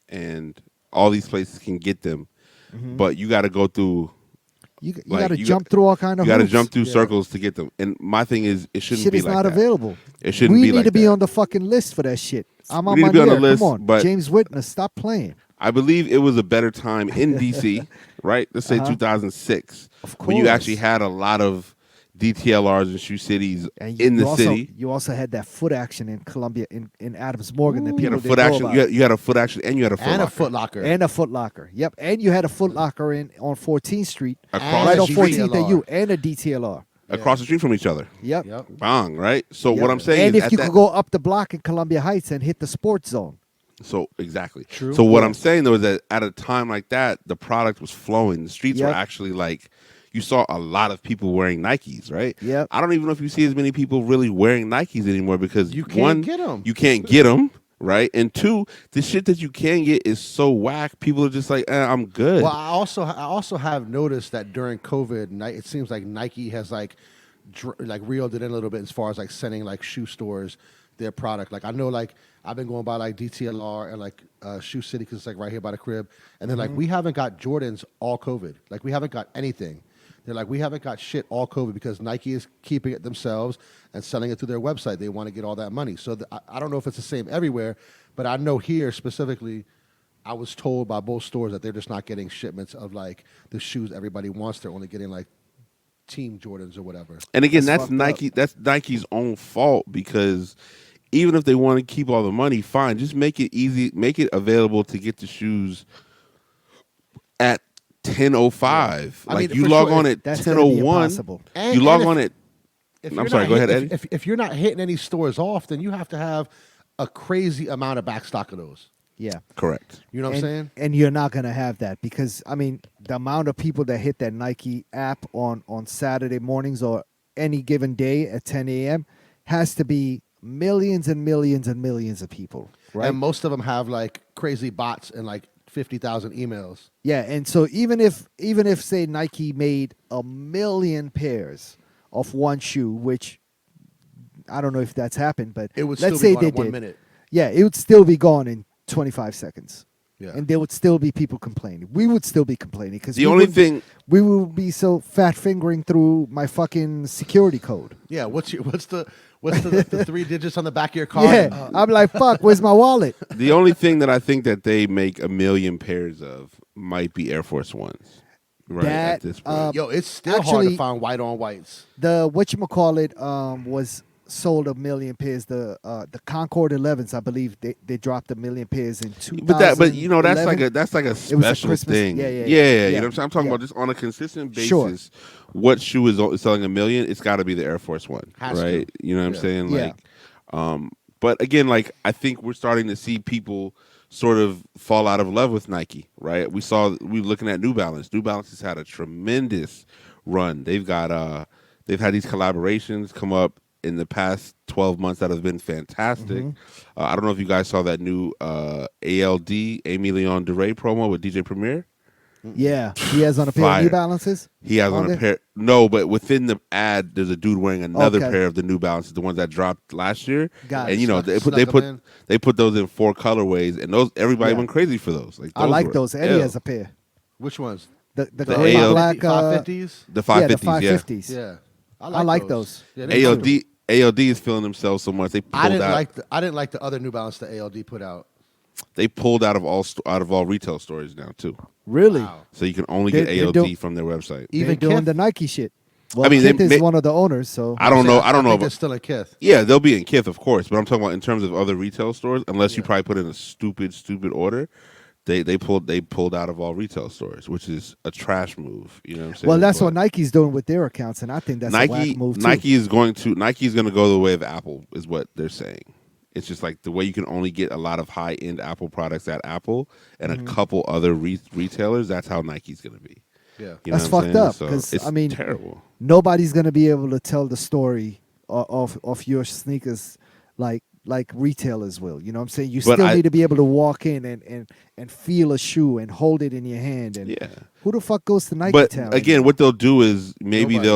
and all these places can get them, but you got to go through. You like, got to you jump through all kind of. You got to hoops. jump through circles to get them. And my thing is, it shouldn't Shit be is like not that. available. It shouldn't we be need like to be that. on the fucking list for that shit. I'm on We my need to be on the Come list, on, but- James Witness, stop playing. I believe it was a better time in DC, right? Let's say 2006, Of when you course. actually had a lot of DTLRs and shoe cities And in you the also, city. You also had that foot action in Columbia, in Adams Morgan. That You had people a foot didn't know action. about. You had a foot action, and you had a foot And a locker. Foot Locker. And a Foot Locker. Yep. And you had a Foot Locker on 14th Street. Across Right the on street. 14th DTLR. at you. And a DTLR. across the street from each other. Yep. Yep. Bang, right? So Yep. what I'm saying and is if at you that, could go up the block in Columbia Heights and hit the sports zone. So exactly. True. So what Yeah. I'm saying though is that at a time like that, the product was flowing. The streets were Yep. actually like, you saw a lot of people wearing Nikes, right? Yep. I don't even know if you see as many people really wearing Nikes anymore because You can't one, get 'em. you can't get them, right? And two, the shit that you can get is so whack. People are just like, I'm good. Well, I also have noticed that during COVID, it seems like Nike has like like reeled it in a little bit as far as like sending like shoe stores their product. Like I know, like I've been going by like DTLR and like Shoe City because it's like right here by the crib, and they're like, we haven't got Jordans all COVID. Like we haven't got anything. They're like, we haven't got shit all COVID because Nike is keeping it themselves and selling it through their website. They want to get all that money. So I don't know if it's the same everywhere, but I know here specifically, I was told by both stores that they're just not getting shipments of like the shoes everybody wants. They're only getting like Team Jordans or whatever. And again, that's Nike. That's Nike's own fault because even if they want to keep all the money, fine. Just make it easy. Make it available to get the shoes at 10:05. I Like mean, you for log sure, on at that's gonna be 10:01. impossible. You log on at. If I'm you're sorry. not Go ahead, hit- Eddie. If you're not hitting any stores off, then you have to have a crazy amount of back stock of those. Yeah. Correct. You know what I'm saying? And you're not going to have that because, I mean, the amount of people that hit that Nike app on Saturday mornings or any given day at 10 a.m. has to be millions and millions and millions of people, right? And most of them have like crazy bots and like 50,000 emails. Yeah, and so even if say Nike made 1 million pairs of one shoe, which I don't know if that's happened, but It would let's still be say gone they in 1 did. minute. Yeah, it would still be gone in 25 seconds. Yeah. And there would still be people complaining. We would still be complaining because The only thing. we would be so fat fingering through my fucking security code. Yeah, what's the 3 digits on the back of your card? Yeah, I'm like, fuck, where's my wallet? The only thing that I think that they make 1 million pairs of might be Air Force Ones. Right at That, this point. Yo, it's still hard Actually- to find white on whites. The whatchamacallit was sold 1 million pairs. The Concord 11s, I believe, they dropped 1 million pairs in 2000. But you know that's like a special Christmas- thing. yeah. You know what I'm saying? I'm talking Yeah. about just on a consistent basis. Sure. What shoe is selling 1 million? It's got to be the Air Force One, Has to. right? You know what I'm Yeah. saying? Yeah. Like, but again, like I think we're starting to see people sort of fall out of love with Nike, right? We were looking at New Balance. New Balance has had a tremendous run. They've had these collaborations come up in the past 12 months that have been fantastic. I don't know if you guys saw that new ALD, Amy Leon DeRay promo with DJ Premier. Yeah, he has on a pair of Fire. New Balances. He has on a there? pair. No, but within the ad, there's a dude wearing another Okay. pair of the New Balances, the ones that dropped last year. Got it. And you know Snuck 'em in. they put those in 4 colorways, and those everybody Yeah. went crazy for those. Like I like were those. Eddie ill. has a pair. Which ones? The The gray AL black 550s? the yeah, 550s. the 550s. Yeah. I like those. Yeah, they're comfortable. ALD is feeling themselves so much they I pulled didn't out. I didn't like the other New Balance that ALD put out. They pulled out of all retail stores now too. Really? Wow. So you can only get They're ALD doing- from their website. They're Even doing Kith? the Nike shit. Well, I mean, they Kith is may- one of the owners, so I don't know. I don't know. think they're About, still in Kith. yeah, they'll be in Kith, of course. But I'm talking about in terms of other retail stores. Unless you probably put in a stupid order, they pulled out of all retail stores, which is a trash move. You know what I'm saying? well, that's But what Nike's doing with their accounts, and I think that's a whack move too. Nike's going to go the way of Apple, is what they're saying. It's just like the way you can only get a lot of high end Apple products at Apple and a couple other retailers. That's how Nike's going to be. Yeah. You know That's what I'm fucked saying? up, So 'cause, it's I mean, terrible. Nobody's gonna be able to tell the story of your sneakers like retailers will. You know what I'm saying? You But still I- need to be able to walk in and feel a shoe and hold it in your hand. And Yeah. who the fuck goes to Nike But Town? again, what they'll do is maybe Nobody.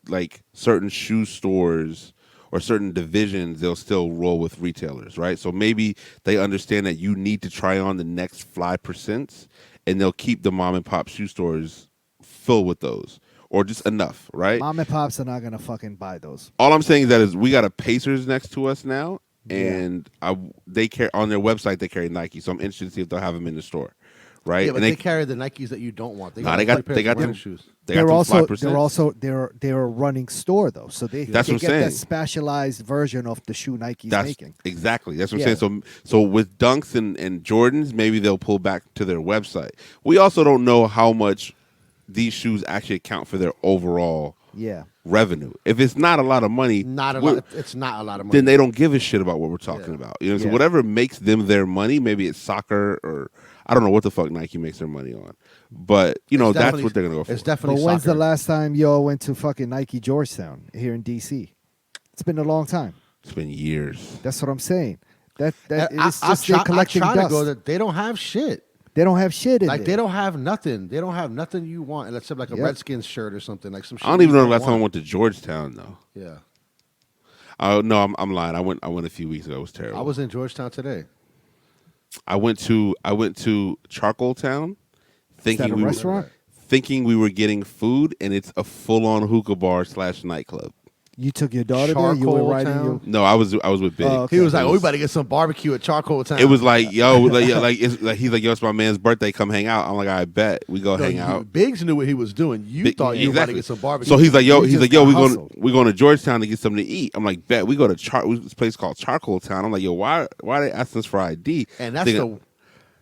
like certain shoe stores or certain divisions, they'll still roll with retailers, right? So maybe they understand that you need to try on the next fly percents, and they'll keep the mom and pop shoe stores full with those, or just enough, right? Mom and pops are not gonna fucking buy those. All I'm saying is we got a Pacers next to us now, Yeah. and they carry on their website. They carry Nike, so I'm interested to see if they'll have them in the store, right? Yeah, but and they carry the Nikes that you don't want. They Nah, they got them them shoes. They got They're them also 5%. they're a running store though, so they That's they what I'm get that saying. specialized version of the shoe Nike's That's making. exactly. That's what Yeah. I'm saying. So with Dunks and Jordans, maybe they'll pull back to their website. We also don't know how much these shoes actually account for their overall Yeah. revenue. If it's not a lot of money, Not a lot. It's not a lot of money. then they don't give a shit about what we're talking about. You know, so Yeah. whatever makes them their money, maybe it's soccer or I don't know what the fuck Nike makes their money on. But you know, It's that's definitely- what they're gonna go for. It's definitely. But when's soccer. the last time y'all went to fucking Nike Georgetown here in DC? It's been a long time. It's been years. That's what I'm saying. That I it's just they're collecting try to dust. go there. They don't have shit. They don't have shit in Like there. they don't have nothing. They don't have nothing you want except like a Yep. Redskins shirt or something. Like some shit. I don't even know you the last time I want. went to Georgetown though. Yeah. Oh no, I'm lying. I went a few weeks ago. It was terrible. I was in Georgetown today. I went to Charcoal Town, Is that thinking a we restaurant? were thinking we were getting food, and it's a full on hookah bar / nightclub. You took your daughter there. You Charcoal were right in Town? your. No, I was with Big. Oh, okay. He was like, It "Oh, we about to get some barbecue at Charcoal Town." It was like, yo, like, yeah, like, it's, like he's like, yo, it's my man's birthday. Come hang out. I'm like, I bet we go No, hang out. Biggs knew what he was doing. You Big- thought you were about to exactly. get some barbecue. So he's like, yo, You just we got going hustled. we going to Georgetown to get something to eat. I'm like, bet we go to this place called Charcoal Town. I'm like, yo, why are they asking us for ID? and that's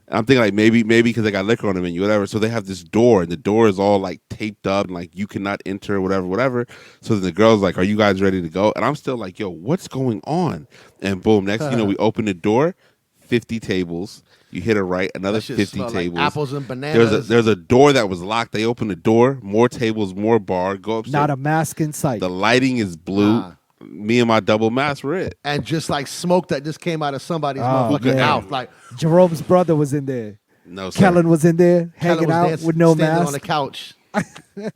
I'm thinking like maybe because they got liquor on the menu, whatever. So they have this door, and the door is all like taped up, and like you cannot enter, whatever. So then the girl's like, "Are you guys ready to go?" And I'm still like, "Yo, what's going on?" And boom, next thing you know, we open the door, 50 tables. You hit it right, another that shit 50 smelled tables. like apples and bananas. There's a door that was locked. They open the door, more tables, more bar. Go upstairs. Not a mask in sight. The lighting is blue. Nah. Me and my double mask were it. and just like smoke that just came out of somebody's Oh, motherfucking man. mouth. Like Jerome's brother was in there. No, sir. Kellen was in there Kelly hanging was out dancing- with no standing mask. on the couch.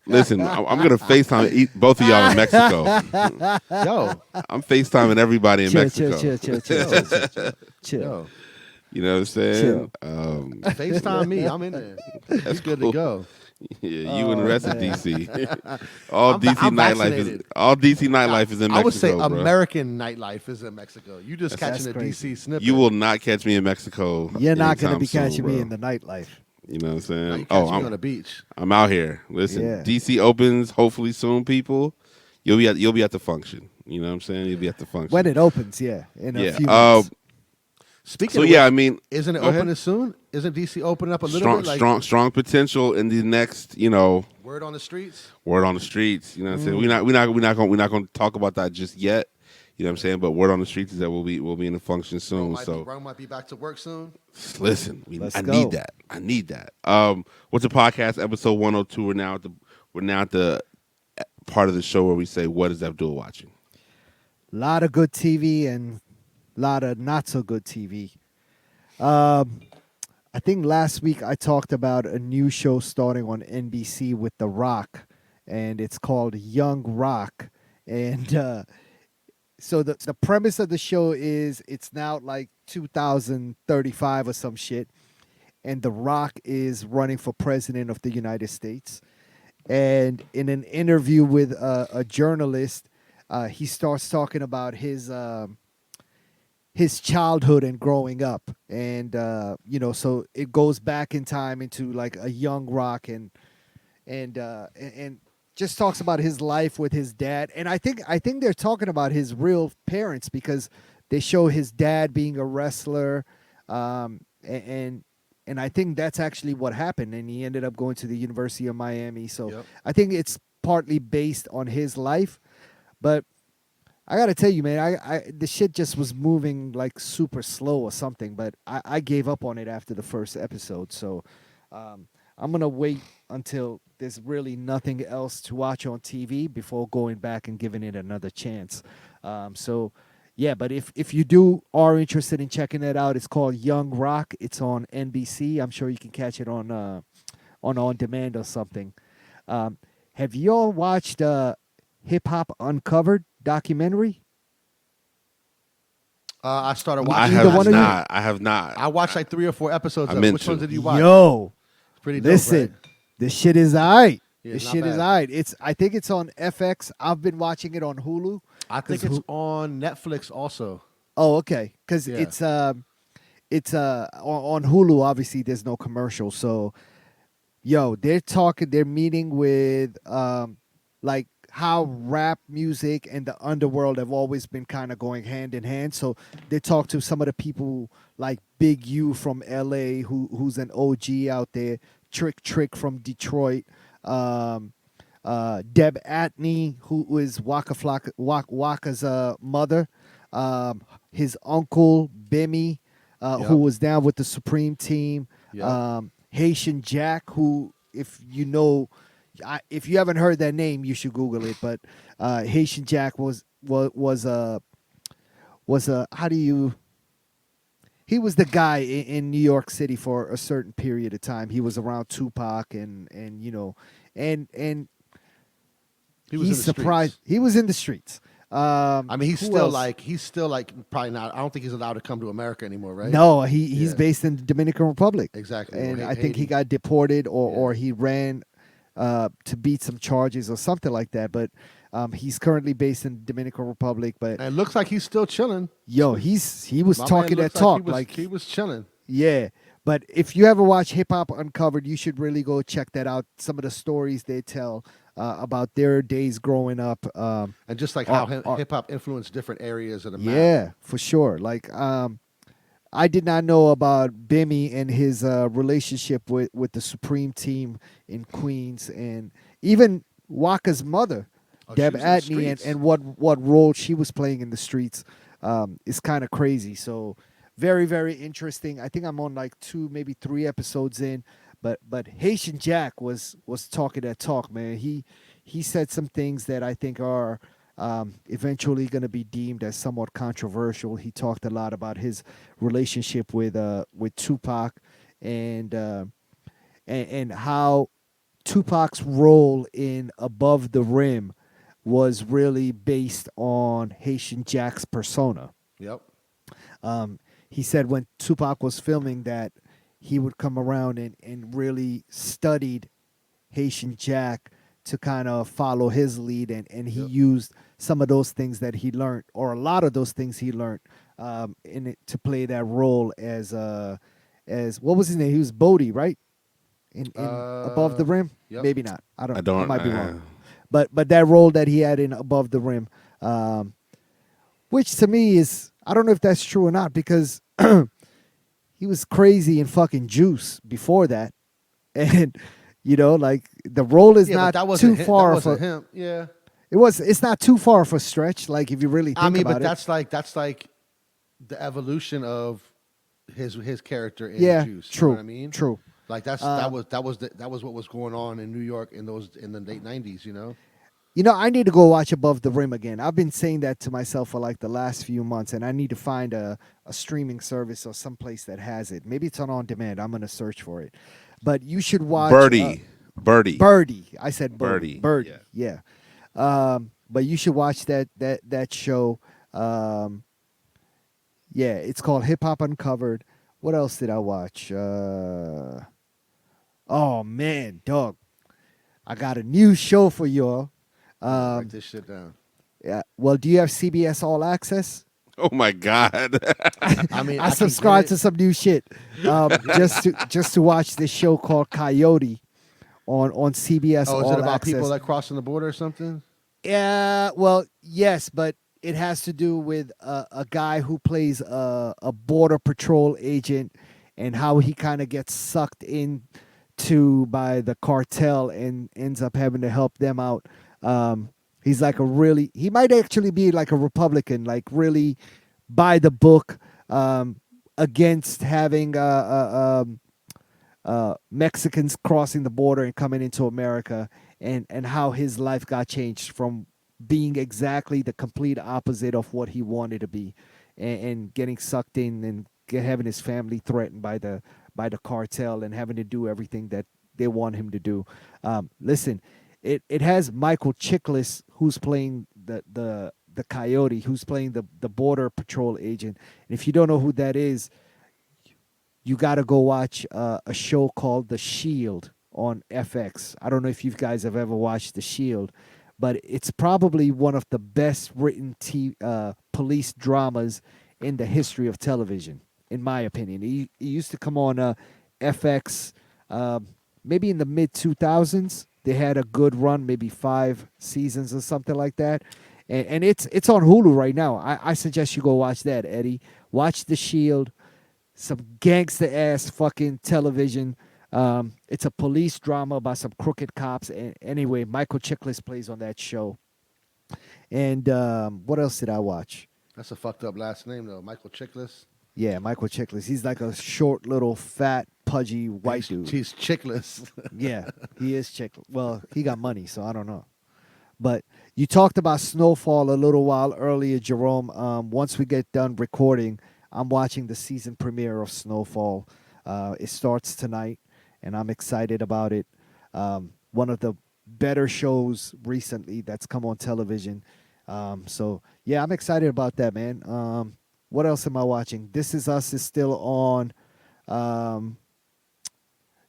Listen, I'm gonna FaceTime both of y'all in Mexico. Yo, I'm FaceTiming everybody in Chill, Mexico. chill. yo, You know what I'm saying? Chill. FaceTime me. I'm in there. That's good cool. to go. Yeah, you and the Oh, rest of man. DC. All I'm DC I'm nightlife is vaccinated. in Mexico. I would say bro. American nightlife is in Mexico. You just That's catching a crazy. DC snippet. You will not catch me in Mexico. You're not going to anytime be soon, catching me bro. in the nightlife. You know what I'm saying? Now you catch me on I'm the beach. out here. Listen, Yeah. DC opens hopefully soon. People, you'll be at the function. You know what I'm saying? You'll be at the function. When it opens, yeah, in a yeah. few months. Speaking So of yeah, which, I mean, isn't it go ahead. opening soon? Isn't DC opening up a little bit? Like strong potential in the next. word on the streets. Word on the streets. You know what I'm saying? We're not going to talk about that just yet. You know what I'm saying? But word on the streets is that we'll be in a function soon. Bro might be back to work soon. Listen, Let's I go. need that. I need that. What's the podcast episode 102? We're now at the part of the show where we say, "What is Abdul watching?" A lot of good TV and a lot of not so good TV. I think last week I talked about a new show starting on NBC with The Rock, and it's called Young Rock. And so the premise of the show is it's now like 2035 or some shit, and The Rock is running for president of the United States. And in an interview with a journalist, he starts talking about his childhood and growing up, and so it goes back in time into like a young Rock, and just talks about his life with his dad. And I think they're talking about his real parents, because they show his dad being a wrestler, and I think that's actually what happened, and he ended up going to the University of Miami. So Yep. I think it's partly based on his life, but I gotta tell you, man, I the shit just was moving like super slow or something. But I gave up on it after the first episode. So I'm gonna wait until there's really nothing else to watch on TV before going back and giving it another chance. So yeah, but if you are interested in checking it out, it's called Young Rock. It's on NBC. I'm sure you can catch it on demand or something. Have you all watched Hip Hop Uncovered documentary? I started I watching. Either have one of you? not. I have not. I watched like 3 or 4 episodes. I'm of it. into Which ones it. did you watch? Yo, It's pretty dope, listen, right? this shit is alright. Yeah, This not shit is bad. alright. I think it's on FX. I've been watching it on Hulu. I think 'Cause it's on Netflix also. Oh, okay. Because Yeah. it's on Hulu. Obviously, there's no commercial. So, yo, they're meeting with like how rap music and the underworld have always been kind of going hand in hand. So they talk to some of the people like Big U from LA, who's an OG out there, Trick from Detroit, Deb Atney, who is Waka's mother, his uncle Bimmy, who Yep. was down with the Supreme Team, Yep. Haitian Jack, who if you haven't heard that name, you should Google it. But Haitian Jack was a how do you? he was the guy in New York City for a certain period of time. He was around Tupac and and He was he's in the surprised. streets. He was in the streets. I mean, Who else? he's still like probably not. I don't think he's allowed to come to America anymore, right? No, he's Yeah. based in the Dominican Republic. Exactly. Or And I think he Haiti. got deported or Yeah. he ran to beat some charges or something like that. But he's currently based in the Dominican Republic. But And it looks like he's still chilling. yo, he was My man talking that looks talk like he was chilling. yeah. But if you ever watch Hip Hop Uncovered, you should really go check that out. Some of the stories they tell about their days growing up. And just like Are- how are- hip hop influenced different areas of the map. Yeah, for sure. Like I did not know about Bimmy and his relationship with the Supreme Team in Queens, and even Waka's mother, Oh, Deb she was in the Atney, streets. and what role she was playing in the streets is kind of crazy. So very very interesting. I think I'm on like 2 maybe 3 episodes in, but Haitian Jack was talking that talk, man. He said some things that I think are eventually going to be deemed as somewhat controversial. He talked a lot about his relationship with Tupac and and how Tupac's role in Above the Rim was really based on Haitian Jack's persona. Yep. He said when Tupac was filming that, he would come around and really studied Haitian Jack to kind of follow his lead, and he Yep. used some of those things that he learned, or a lot of those things he learned, in it to play that role as what was his name? He was Bodie, right? In Above the Rim, yep. maybe not. I don't. I don't. I might be wrong. But that role that he had in Above the Rim, which to me is, I don't know if that's true or not, because he was crazy in fucking Juice before that, and like the role is Yeah, but not that too wasn't him. far That of a. wasn't him. Yeah. It's not too far of a stretch. Like if you really think I mean, about but it. that's like the evolution of his character in Yeah, Juice. You true. know what I mean? True. Like that was what was going on in New York in the late '90s. You know. I need to go watch Above the Rim again. I've been saying that to myself for like the last few months, and I need to find a streaming service or someplace that has it. Maybe it's on demand. I'm gonna search for it. But you should watch Birdie. I said Birdie. Birdie, Yeah. But you should watch that show. Yeah, it's called Hip Hop Uncovered. What else did I watch? Oh man, dog. I got a new show for y'all. Write this shit down. Yeah. Well, do you have CBS All Access? Oh my God. I mean, I subscribed to some new shit. Just to watch this show called Coyote on CBS Oh, All is it about Access. people like crossing the border or something? Yeah, well, yes, but it has to do with a guy who plays a border patrol agent and how he kind of gets sucked into by the cartel and ends up having to help them out. He's like he might actually be like a Republican, like really by the book, against having Mexicans crossing the border and coming into America, and how his life got changed from being exactly the complete opposite of what he wanted to be, and getting sucked in and having his family threatened by the cartel and having to do everything that they want him to do. Listen, it has Michael Chiklis, who's playing the coyote, who's playing the border patrol agent. And if you don't know who that is, you got to go watch a show called The Shield on FX. I don't know if you guys have ever watched The Shield, but it's probably one of the best written police dramas in the history of television, in my opinion. It used to come on FX maybe in the mid-2000s. They had a good run, maybe 5 seasons or something like that. And it's on Hulu right now. I suggest you go watch that, Eddie. Watch The Shield. Some gangster-ass fucking television. It's a police drama about some crooked cops. And anyway, Michael Chiklis plays on that show. And what else did I watch? That's a fucked up last name though, Michael Chiklis. Yeah, Michael Chiklis. He's like a short, little, fat, pudgy white dude. He's Chickless. Yeah, he is Chiklis. Well, he got money, so I don't know. But you talked about Snowfall a little while earlier, Jerome. Once we get done recording, I'm watching the season premiere of Snowfall. It starts tonight, and I'm excited about it. One of the better shows recently that's come on television. So yeah, I'm excited about that, man. What else am I watching? This Is Us is still on. Um,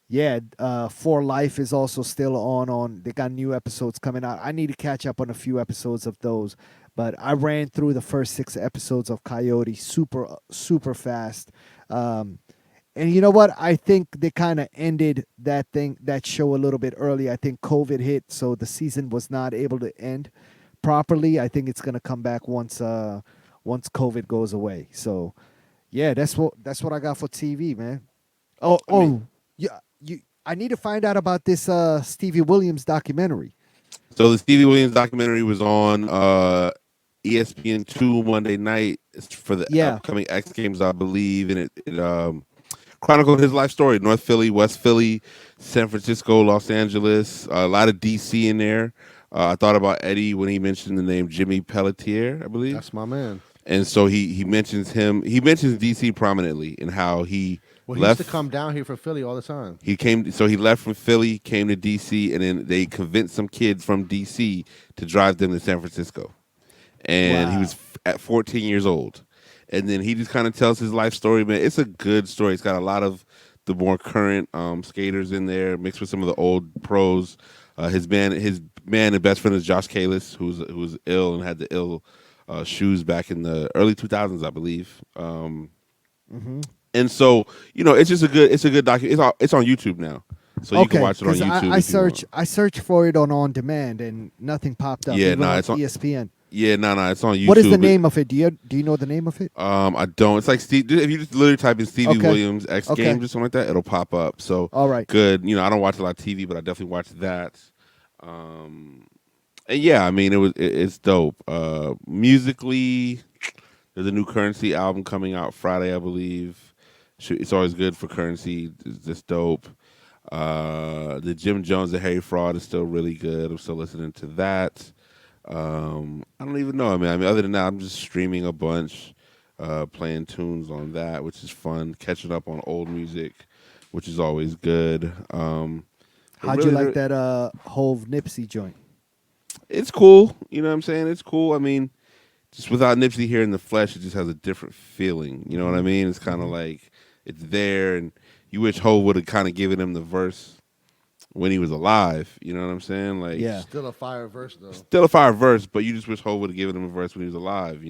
yeah, For Life is also still on. They got new episodes coming out. I need to catch up on a few episodes of those, but I ran through the first 6 episodes of Coyote super fast. And you know what? I think they kind of ended that show a little bit early. I think COVID hit, so the season was not able to end properly. I think it's gonna come back once COVID goes away. So yeah, that's what I got for TV, man. Oh, I mean, yeah. I need to find out about this Stevie Williams documentary. so the Stevie Williams documentary was on ESPN2 Monday night. It's for the Yeah. upcoming X Games, I believe, and it chronicled his life story: North Philly, West Philly, San Francisco, Los Angeles, a lot of DC in there. I thought about Eddie when he mentioned the name Jimmy Pelletier, I believe. That's my man. And so he mentions him. He mentions DC prominently and how he Well, he used left. to come down here for Philly all the time. He came. So he left from Philly, came to DC, and then they convinced some kids from DC to drive them to San Francisco. And he Wow. was at 14 years old. And then he just kind of tells his life story, man. It's a good story. It's got a lot of the more current skaters in there, mixed with some of the old pros. His man and best friend is Josh Kalis, who's ill and had the ill shoes back in the early 2000s, I believe. Hmm. And so, it's just it's a good document. It's on YouTube now, so you can watch it on YouTube. I if you want. searched for it on demand and nothing popped up. Yeah, even on it's on ESPN. Yeah, no, it's on YouTube. What is the name of it? Do you know the name of it? I don't. It's like Steve. If you just literally type in Stevie Okay. Williams X Okay. Games or something like that, it'll pop up. So All right. good. I don't watch a lot of TV, but I definitely watch that. And yeah, I mean, it's dope. Musically, there's a new Currency album coming out Friday, I believe. It's always good for Currency. It's just dope. The Jim Jones and Harry Fraud is still really good. I'm still listening to that. I don't even know. I mean, other than that, I'm just streaming a bunch, playing tunes on that, which is fun. Catching up on old music, which is always good. How'd you like that Hove Nipsey joint? It's cool. You know what I'm saying? It's cool. I mean, just without Nipsey here in the flesh, it just has a different feeling. You know what I mean? It's kind of like it's there, and you wish Hove would have kind of given him the verse when he was alive. You know what I'm saying? Like, Yeah. Still a fire verse though. still a fire verse, but you just wish Hove would have given him a verse when he was alive.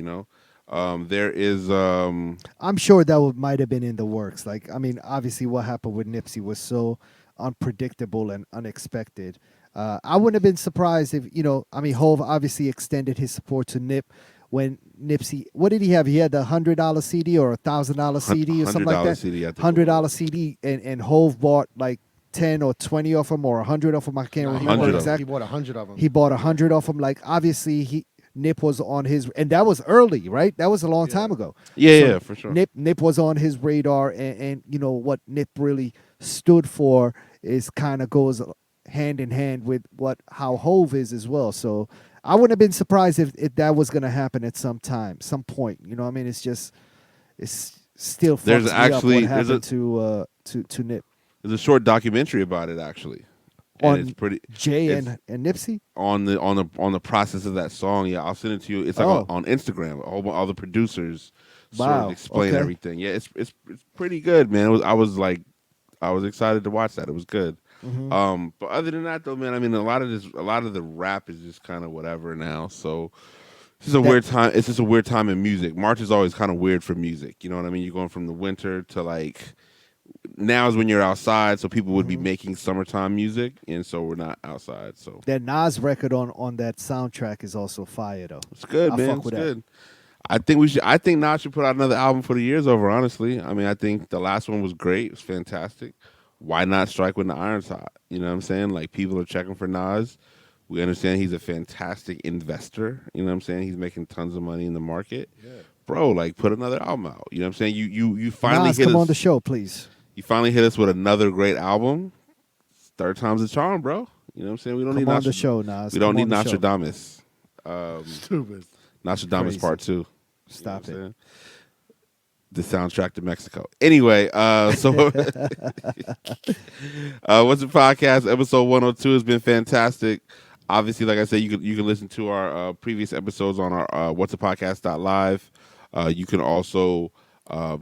There is I'm sure that might have been in the works. Like, I mean, obviously, what happened with Nipsey was so unpredictable and unexpected. I wouldn't have been surprised if, I mean, Hove obviously extended his support to Nip when Nipsey. What did he have? He had the $100 CD or $1,000 CD or something like that. CD, I think. $100 CD, and Hove bought like 10 or 20 of them or 100 of them. I can't He remember bought exactly. He bought 100 of them. He bought 100 of them. Like, obviously, Nip was on his, and that was early, right? That was a long time ago. Yeah, So yeah, for sure. Nip was on his radar, and what Nip really stood for is kind of goes hand in hand with how Hove is as well. So I wouldn't have been surprised if that was going to happen at some point. You know what I mean? It's still fucks There's me actually- up what there's happened to Nip. There's a short documentary about it actually, and On it's pretty Jay it's and Nipsey? on the process of that song. Yeah, I'll send it to you. It's like Oh. on Instagram. All the producers sort Wow, of explain okay. everything. Yeah, it's pretty good, man. I was excited to watch that. It was good. Mhm. But other than that, though, man, I mean, a lot of the rap is just kind of whatever now. So it's just a weird time. It's just a weird time in music. March is always kind of weird for music. You know what I mean? You're going from the winter to like now is when you're outside. So people would be making summertime music, and so we're not outside. So That Nas record on that soundtrack is also fire, though. it's good, I man. fuck It's with that. good. I think Nas should put out another album for the year's over. Honestly, I mean, I think the last one was great. It was fantastic. Why not strike when the iron's hot? You know what I'm saying? Like, people are checking for Nas. We understand he's a fantastic investor. You know what I'm saying? He's making tons of money in the market. Yeah. Bro, like, put another album out. You know what I'm saying? You finally Nas, hit come us. on the show, please. You finally hit us with another great album. Third time's a charm, bro. You know what I'm saying? We don't Come need on the show, Nas. We don't Come need on the show. Nostradamus. Stupid. Nostradamus Crazy. Part 2. Stop You know what I'm it. the soundtrack to Mexico. Anyway, so what's the podcast? Episode 102 has been fantastic. Obviously, like I said, you can listen to our previous episodes on our What's a Podcast.live. You can also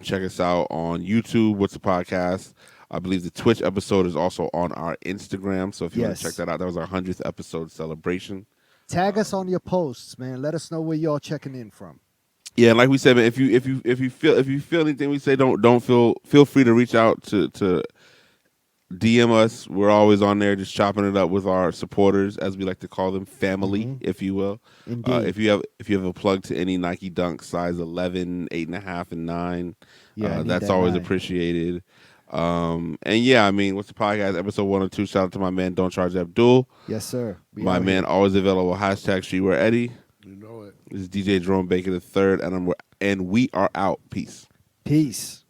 check us out on YouTube. What's a Podcast? I believe the Twitch episode is also on our Instagram. So if you want to check that out, that was our 100th episode celebration. Tag us on your posts, man. Let us know where y'all checking in from. Yeah, like we said, man, if you feel anything we say, don't feel free to reach out to DM us. We're always on there, just chopping it up with our supporters, as we like to call them, family, if you will. Indeed. If you have a plug to any Nike Dunk size 11, 8.5, and 9, that's always 9. appreciated. And yeah, I mean, what's the podcast? Episode 102. Shout out to my man, Don't Charge Abdul. Yes, sir. My man, always available. Hashtag Streetwear Eddie. You know it. This is DJ Jerome Baker III, and we are out. Peace. Peace.